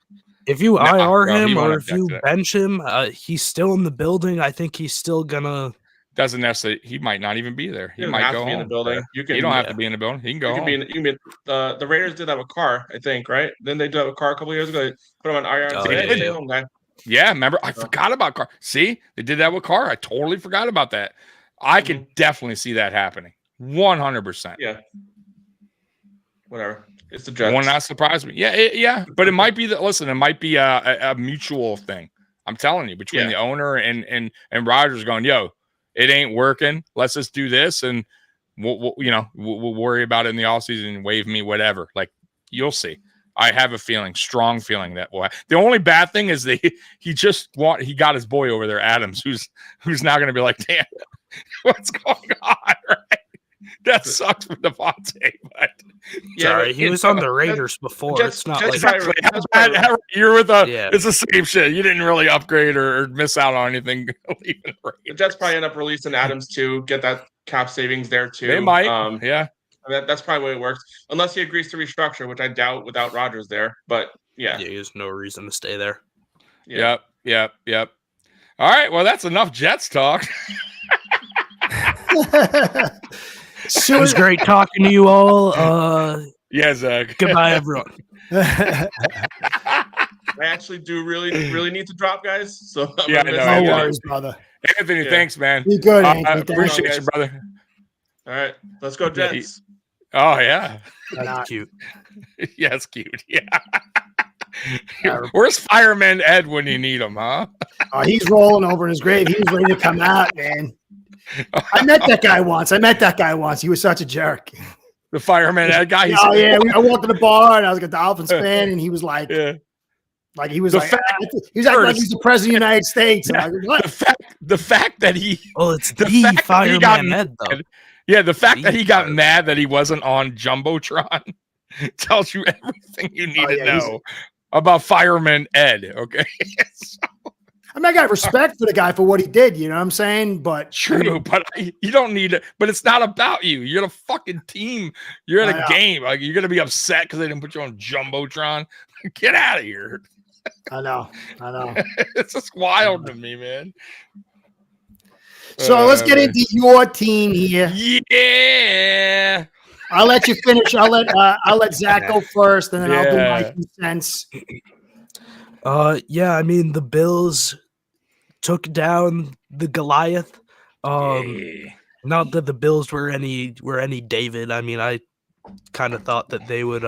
If you IR him or if you bench him, he's still in the building. I think he's still gonna. Doesn't necessarily. He might not even be there. He might go home. In the building. You don't have to be in the building. He can go home. The Raiders did that with Carr, I think, right? Then they did that with Carr a couple years ago. They put him on IR and said, "Stay home, guy." Yeah, remember? I forgot about Carr. See, they did that with Carr. I totally forgot about that. I could definitely see that happening. 100%. Yeah. Whatever. It's the Jets. Will not surprise me. Yeah. But it might be that. Listen, it might be a mutual thing. I'm telling you, between the owner and Rodgers going, yo, it ain't working. Let's just do this, and we'll worry about it in the offseason and waive me, whatever. Like, you'll see. I have a strong feeling that will happen. The only bad thing is he got his boy over there, Adams, who's now going to be like, damn, what's going on, right? That sucks for Devontae, but sorry, he was on the Raiders before. It's not like you're with it's the same shit. You didn't really upgrade or miss out on anything. The Jets probably end up releasing Adams too, get that cap savings there too. They might, That's probably the way it works, unless he agrees to restructure, which I doubt without Rodgers there. But there's no reason to stay there. Yep. All right, well, that's enough Jets talk. It was great talking to you all. Zach. Goodbye, everyone. I actually do really need to drop, guys. So no worries, brother. Anthony, thanks, man. Be good, Anthony. Appreciate you, brother. All right, let's go Jets. Oh yeah, That's cute. yeah, it's cute. Yeah. Where's Fireman Ed when you need him, huh? Oh, he's rolling over in his grave. He was ready to come out, man. I met that guy once. He was such a jerk. The Fireman Ed guy. Oh yeah, I walked to the bar and I was like a Dolphins fan, and he was like, he was acting like he's the president of the United States. Yeah. And I was like, what? The fact that he, it's the Fireman Ed though. Yeah, the fact that he got mad that he wasn't on Jumbotron tells you everything you need to know about Fireman Ed. Okay. I mean, I got respect for the guy for what he did, you know what I'm saying? But true, but you don't need it. But it's not about you. You're the fucking team. You're at a game. Like, you're gonna be upset because they didn't put you on Jumbotron. Get out of here. I know. It's just wild to me, man. So let's get into your team here. Yeah. I'll let you finish. I'll let Zach go first, and then I'll do my 2 cents. Yeah, I mean the Bills took down the Goliath. Not that the Bills were any David. I mean, I kind of thought that they would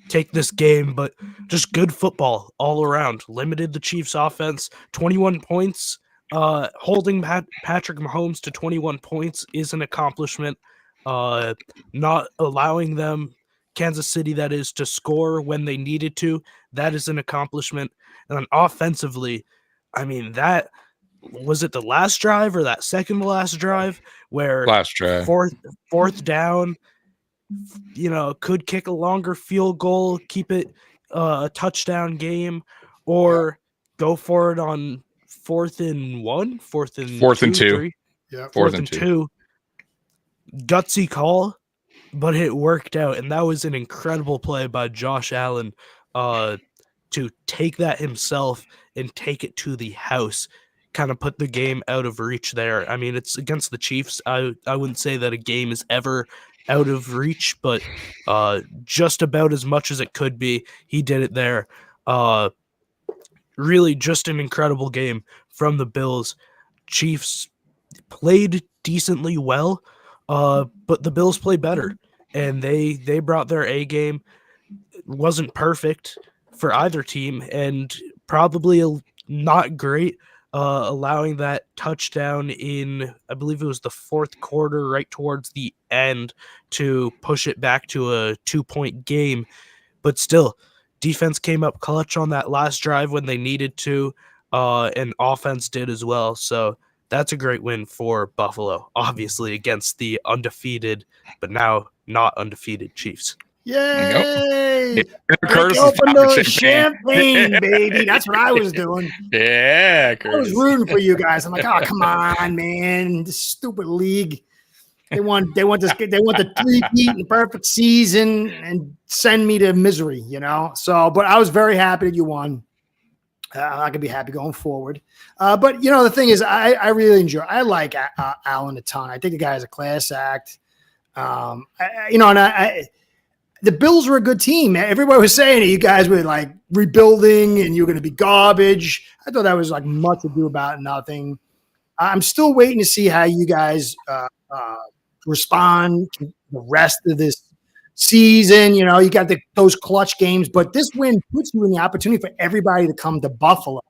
take this game, but just good football all around. Limited the Chiefs' offense. 21 points. Holding Patrick Mahomes to 21 points is an accomplishment. Not allowing them, Kansas City, that is, to score when they needed to, that is an accomplishment. And then offensively, I mean, that was it the last drive or that second to last drive where last drive, fourth down, could kick a longer field goal, keep it a touchdown game, or go for it on fourth and two. Yeah, fourth and two. Gutsy call, but it worked out, and that was an incredible play by Josh Allen to take that himself and take it to the house, kind of put the game out of reach there. I mean, it's against the Chiefs. I wouldn't say that a game is ever out of reach, but just about as much as it could be. He did it there. Really just an incredible game from the Bills. Chiefs played decently well, but the Bills played better, and they brought their A game. It wasn't perfect for either team, and probably not great, allowing that touchdown in, I believe it was the fourth quarter, right towards the end, to push it back to a 2-point game. But still, defense came up clutch on that last drive when they needed to, and offense did as well. So that's a great win for Buffalo, obviously against the undefeated, but now not undefeated Chiefs. Yay! Curtis Open the champagne, baby. That's what I was doing. Yeah, Curtis. I was rooting for you guys. I'm like, oh, come on, man. This stupid league. They want the 3-peat and the perfect season and send me to misery, So, but I was very happy that you won. I'm not gonna be happy going forward. But the thing is, I really enjoy. I like Allen a ton. I think the guy is a class act. The Bills were a good team. Everybody was saying you guys were like rebuilding and you're going to be garbage. I thought that was like much ado about nothing. I'm still waiting to see how you guys respond to the rest of this season. You got those clutch games, but this win puts you in the opportunity for everybody to come to Buffalo.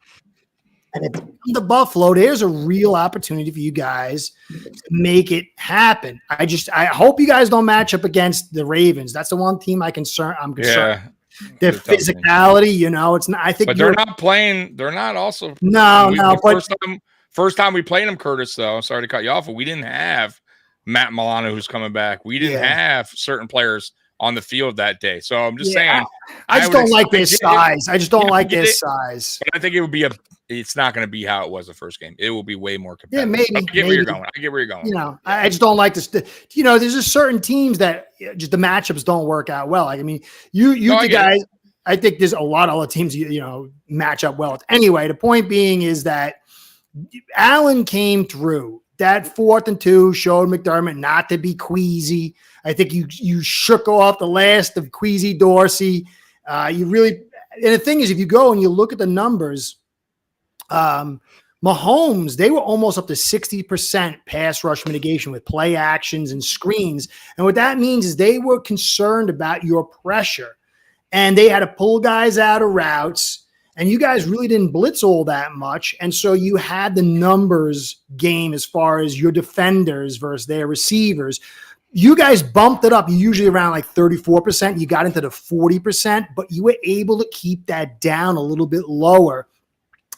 And if you come to Buffalo, there's a real opportunity for you guys to make it happen. I hope you guys don't match up against the Ravens. That's the one team I'm concerned. Yeah. Their physicality, it's not. I think, but they're not playing. They're not also. But first time we played them, Curtis. Though, sorry to cut you off, but we didn't have Matt Milano who's coming back. We didn't have certain players on the field that day. So I'm just saying. I just don't like their size. I just don't like their size. But I think it would be it's not going to be how it was the first game. It will be way more competitive. Yeah, maybe. I get where you're going. I just don't like this. There's just certain teams that just the matchups don't work out well. Like, I mean, you guys, I think there's a lot of other teams, match up well. Anyway, the point being is that Allen came through. That 4th and 2 showed McDermott not to be queasy. I think you shook off the last of queasy Dorsey. And the thing is, if you go and you look at the numbers, Mahomes, they were almost up to 60% pass rush mitigation with play actions and screens. And what that means is they were concerned about your pressure. And they had to pull guys out of routes. And you guys really didn't blitz all that much. And so you had the numbers game as far as your defenders versus their receivers. You guys bumped it up. Usually around like 34%. You got into the 40%, but you were able to keep that down a little bit lower.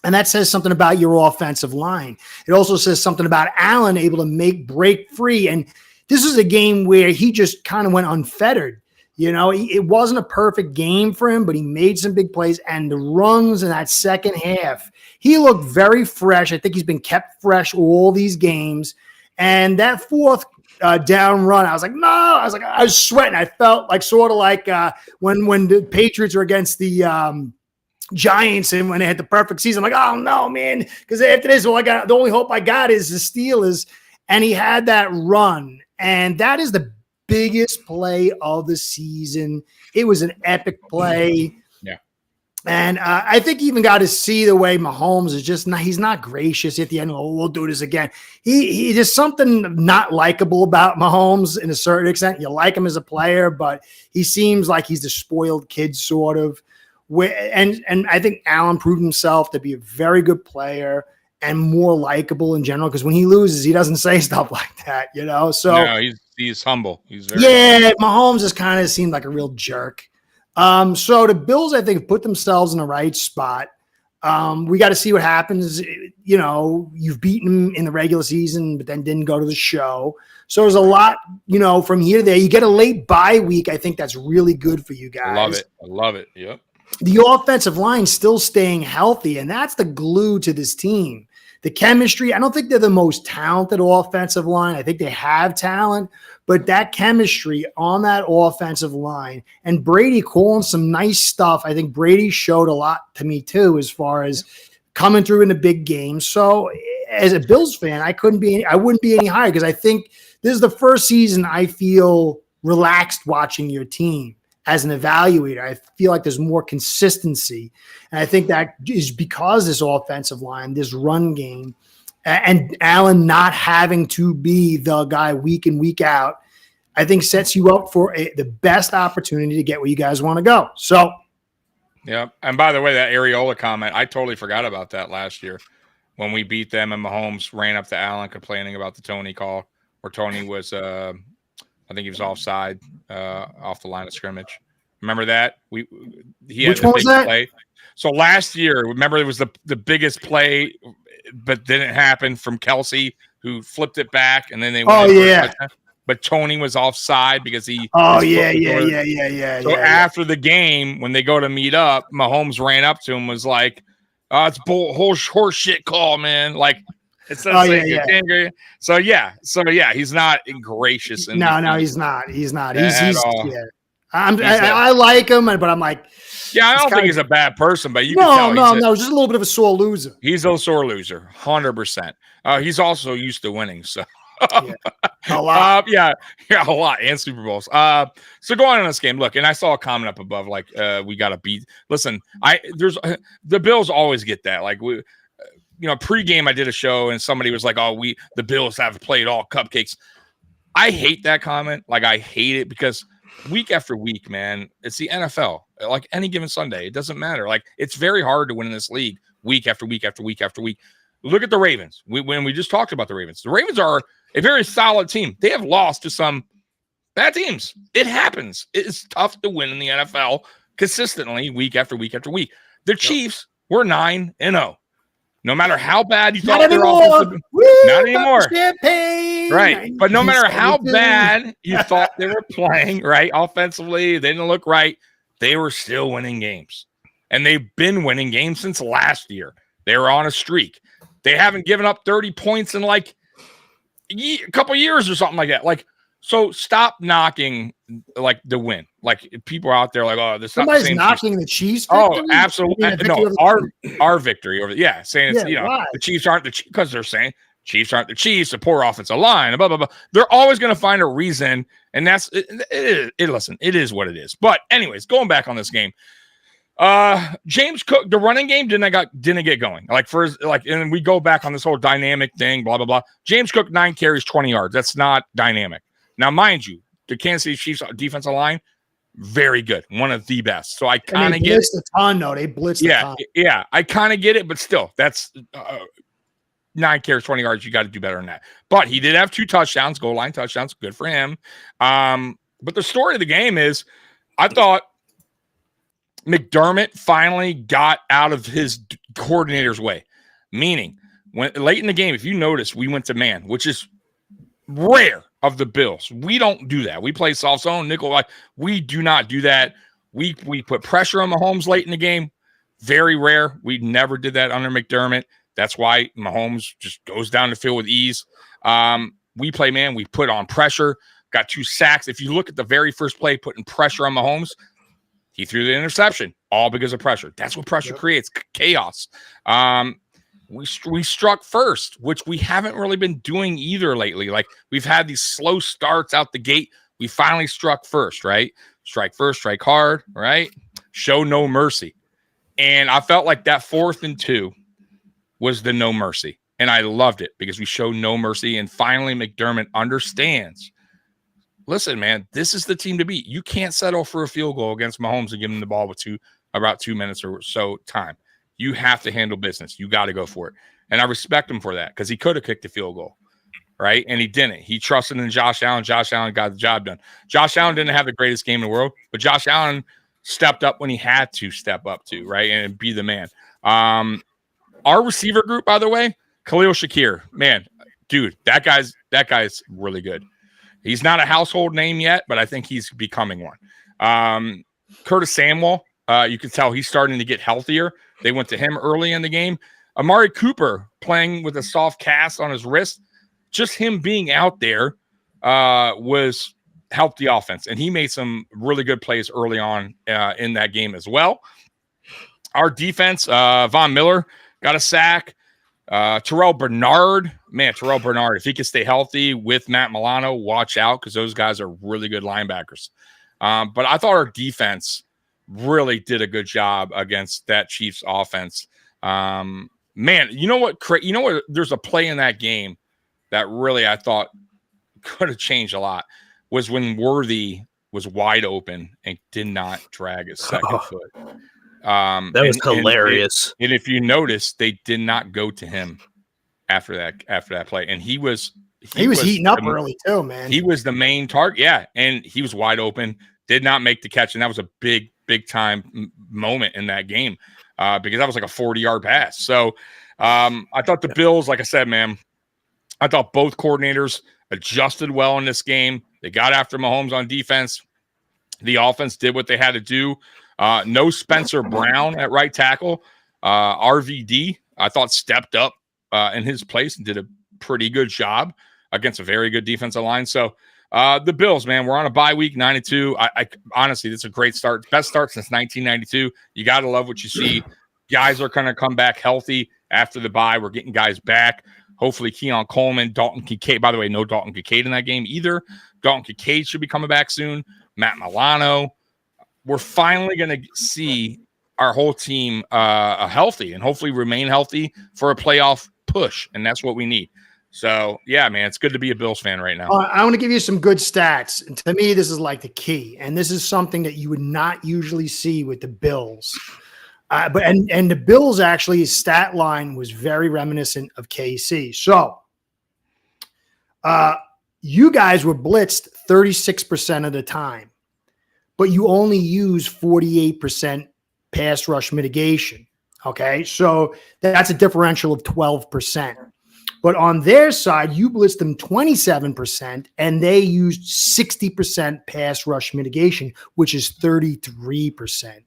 And that says something about your offensive line. It also says something about Allen able to break free. And this is a game where he just kind of went unfettered. You know, it wasn't a perfect game for him, but he made some big plays. And the runs in that second half, he looked very fresh. I think he's been kept fresh all these games. And that fourth down run, I was like, no. I was sweating. I felt like sort of like when the Patriots were against the Giants and when they had the perfect season, I'm like, oh no, man, because after this, the only hope I got is the Steelers. And he had that run, and that is the biggest play of the season. It was an epic play. Yeah. And I think he even got to see the way Mahomes is he's not gracious at the end. Oh, we'll do this again. He there's something not likable about Mahomes in a certain extent. You like him as a player, but he seems like he's the spoiled kid sort of. And I think Allen proved himself to be a very good player and more likable in general, because when he loses, he doesn't say stuff like that, you know? So no, he's humble. He's very Mahomes just kind of seemed like a real jerk. So the Bills, I think, have put themselves in the right spot. We got to see what happens. You know, you've beaten them in the regular season, but then didn't go to the show. So there's a lot, you know, from here to there. You get a late bye week. I think that's really good for you guys. I love it. Yep. The offensive line still staying healthy, and that's the glue to this team. The chemistry, I don't think they're the most talented offensive line. I think they have talent, but that chemistry on that offensive line and Brady calling some nice stuff. I think Brady showed a lot to me too, as far as coming through in the big games. So as a Bills fan, I wouldn't be any higher, because I think this is the first season I feel relaxed watching your team. As an evaluator, I feel like there's more consistency. And I think that is because this offensive line, this run game, and Allen not having to be the guy week in, week out, I think sets you up for the best opportunity to get where you guys want to go. So, yeah. And by the way, that Areola comment, I totally forgot about that last year when we beat them and Mahomes ran up to Allen complaining about the Tony call, where Tony was I think he was offside off the line of scrimmage. Remember that? He had Which one was that? Play. So last year, remember, it was the biggest play, but didn't happen, from Kelsey, who flipped it back, and then they went. Oh yeah. But Tony was offside because he. Oh yeah. So after the game, when they go to meet up, Mahomes ran up to him, was like, "Oh, it's horse shit call, man!" Like. So he's not gracious. No, he's not. I like him, but I'm like, I don't think he's a bad person, but you can tell just a little bit of a sore loser. He's a sore loser, 100%. He's also used to winning, so a lot. A lot, and Super Bowls. So going on this game, look, and I saw a comment up above, like, we got to beat. Listen, the Bills always get that, like we. Pregame I did a show and somebody was like, the Bills have played all cupcakes. I hate that comment. Like, I hate it, because week after week, man, it's the NFL. Like, any given Sunday, it doesn't matter. Like, it's very hard to win in this league week after week after week after week. Look at the Ravens. When we just talked about the Ravens are a very solid team. They have lost to some bad teams. It happens. It's tough to win in the NFL consistently week after week after week. The Chiefs were 9-0. No matter how bad you thought their offense, not anymore. Champagne. Right. But no matter how bad you thought they were playing, right, offensively, they didn't look right, they were still winning games. And they've been winning games since last year. They were on a streak. They haven't given up 30 points in like a couple years or something like that. Like, so stop knocking like the win. Like, people are out there like, oh, this somebody's knocking the Chiefs. Oh, absolutely. No, our victory over saying it's the Chiefs aren't the Chiefs, because they're saying Chiefs aren't the Chiefs, a poor offensive line, blah blah blah. They're always going to find a reason, and that's it. Listen, it is what it is. But anyways, going back on this game, James Cook, the running game didn't get going. And we go back on this whole dynamic thing, blah, blah, blah. James Cook, 9 carries, 20 yards. That's not dynamic. Now, mind you, the Kansas City Chiefs defensive line, very good. One of the best. So I kind of get it. They blitzed a ton, though. They blitzed a ton. Yeah, I kind of get it, but still, that's 9 carries, 20 yards. You got to do better than that. But he did have 2 touchdowns, goal line touchdowns. Good for him. But the story of the game is, I thought McDermott finally got out of his coordinator's way. Meaning, when late in the game, if you notice, we went to man, which is rare of the Bills. We don't do that. We play soft zone, nickel. We do not do that. We put pressure on Mahomes late in the game. Very rare. We never did that under McDermott. That's why Mahomes just goes down the field with ease. We play man. We put on pressure. Got 2 sacks. If you look at the very first play, putting pressure on Mahomes, he threw the interception, all because of pressure. That's what pressure creates, chaos. We struck first, which we haven't really been doing either lately. Like, we've had these slow starts out the gate. We finally struck first, right? Strike first, strike hard, right? Show no mercy. And I felt like that 4th and 2 was the no mercy. And I loved it because we showed no mercy. And finally, McDermott understands. Listen, man, this is the team to beat. You can't settle for a field goal against Mahomes and give him the ball with about 2 minutes or so time. You have to handle business. You got to go for it. And I respect him for that because he could have kicked the field goal, right? And he didn't. He trusted in Josh Allen. Josh Allen got the job done. Josh Allen didn't have the greatest game in the world, but Josh Allen stepped up when he had to step up to, right, and be the man. Our receiver group, by the way, Khalil Shakir, man, dude, that guy's really good. He's not a household name yet, but I think he's becoming one. Curtis Samuel, you can tell he's starting to get healthier. They went to him early in the game. Amari Cooper playing with a soft cast on his wrist. Just him being out there was helped the offense, and he made some really good plays early on in that game as well. Our defense, Von Miller got a sack. Terrell Bernard, if he can stay healthy with Matt Milano, watch out because those guys are really good linebackers. But I thought our defense really did a good job against that Chiefs offense. Man, you know what? There's a play in that game that really I thought could have changed a lot was when Worthy was wide open and did not drag his second foot. That was hilarious. And if you notice, they did not go to him after that play. And he was heating up early too, man. He was the main target. Yeah. And he was wide open, did not make the catch. And that was a big time moment in that game because that was like a 40-yard pass. So I thought the Bills, like I said, man, I thought both coordinators adjusted well in this game. They got after Mahomes on defense. The offense did what they had to do. No Spencer Brown at right tackle. RVD, I thought, stepped up in his place and did a pretty good job against a very good defensive line. So the Bills, man, we're on a bye week, 9-2. I honestly, this is a great start. Best start since 1992. You got to love what you see. Guys are going to come back healthy after the bye. We're getting guys back. Hopefully, Keon Coleman, Dalton Kincaid. By the way, no Dalton Kincaid in that game either. Dalton Kincaid should be coming back soon. Matt Milano. We're finally going to see our whole team healthy and hopefully remain healthy for a playoff push. And that's what we need. So, yeah, man, it's good to be a Bills fan right now. I want to give you some good stats. And to me, this is like the key. And this is something that you would not usually see with the Bills. But the Bills actually, his stat line was very reminiscent of KC. So you guys were blitzed 36% of the time, but you only use 48% pass rush mitigation. Okay, so that's a differential of 12%. But on their side, you blitzed them 27%, and they used 60% pass rush mitigation, which is 33%.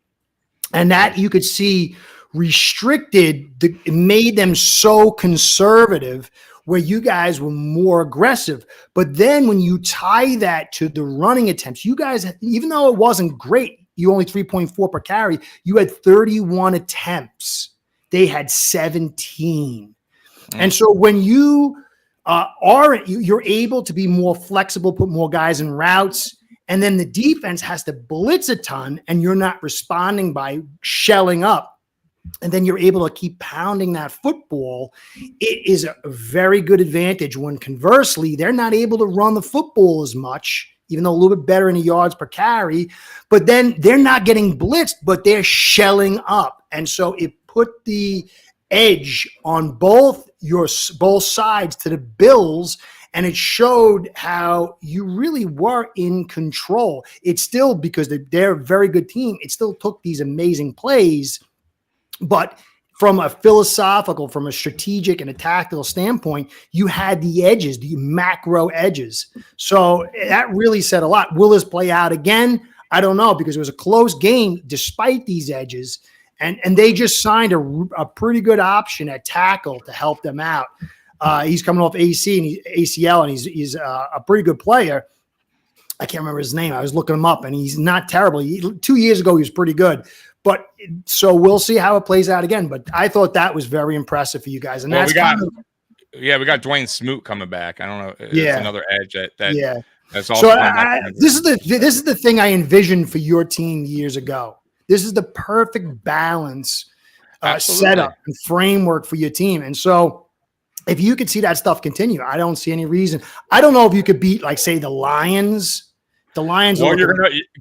And that you could see it made them so conservative where you guys were more aggressive. But then when you tie that to the running attempts, you guys, even though it wasn't great, you only 3.4 per carry, you had 31 attempts. They had 17. And so when you you're able to be more flexible, put more guys in routes, And then the defense has to blitz a ton, and you're not responding by shelling up. And then you're able to keep pounding that football. It is a very good advantage when conversely, they're not able to run the football as much, even though a little bit better in the yards per carry, but then they're not getting blitzed, but they're shelling up. And so it put the edge on both sides to the Bills, and it showed how you really were in control. It's still, because they're a very good team, it still took these amazing plays. But from a philosophical, from a strategic and a tactical standpoint, you had the edges, the macro edges. So that really said a lot. Will this play out again? I don't know, because it was a close game despite these edges. And they just signed a pretty good option at tackle to help them out. He's coming off ACL, and he's a pretty good player. I can't remember his name. I was looking him up, and he's not terrible. 2 years ago, he was pretty good. But so we'll see how it plays out again. But I thought that was very impressive for you guys. And we got Dwayne Smoot coming back. I don't know. It's another edge that's also. So this is the thing I envisioned for your team years ago. This is the perfect balance setup and framework for your team. And so if you could see that stuff continue, I don't see any reason. I don't know if you could beat, like, say, the Lions. The Lions. Well,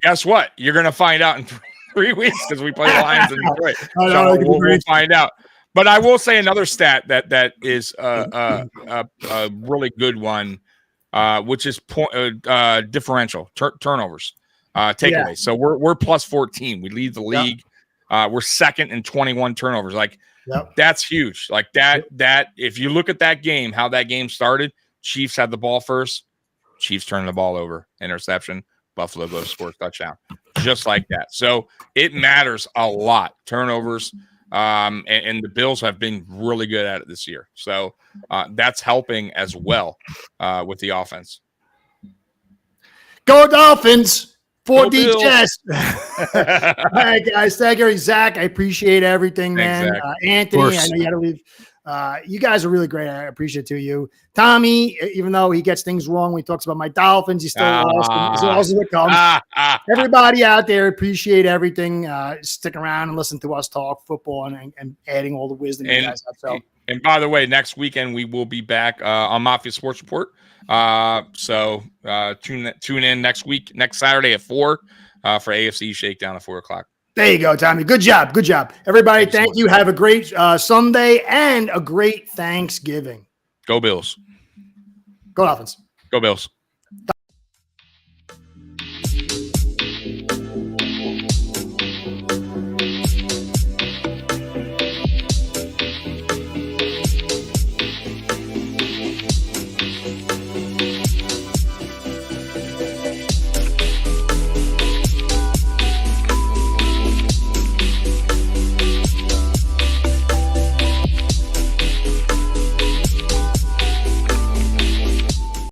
guess what? You're gonna find out in 3 weeks, because we play the Lions in Detroit. So we'll find out. But I will say another stat that is a really good one, which is differential turnovers, takeaways. So we're plus 14. We lead the league. We're second in 21 turnovers. Like, that's huge. Like that if you look at that game, how that game started, Chiefs had the ball first. Chiefs turning the ball over, interception. Buffalo goes scores touchdown, just like that. So it matters a lot. Turnovers, and the Bills have been really good at it this year. So that's helping as well with the offense. Go Dolphins! 4D chest. All right, guys. Thank you, Zach. I appreciate everything, man. Anthony, I know you had to leave. You guys are really great. I appreciate it too. You, Tommy, even though he gets things wrong when he talks about my Dolphins, he's still awesome it comes. Everybody out there, appreciate everything. Stick around and listen to us talk football and adding all the wisdom you guys have. So. And by the way, next weekend we will be back on Mafia Sports Report. So tune in next Saturday at 4 for AFC Shakedown at 4 o'clock. There you go, Tommy. Good job. Good job. Everybody, thank you. Have a great Sunday and a great Thanksgiving. Go Bills. Go Dolphins. Go Bills.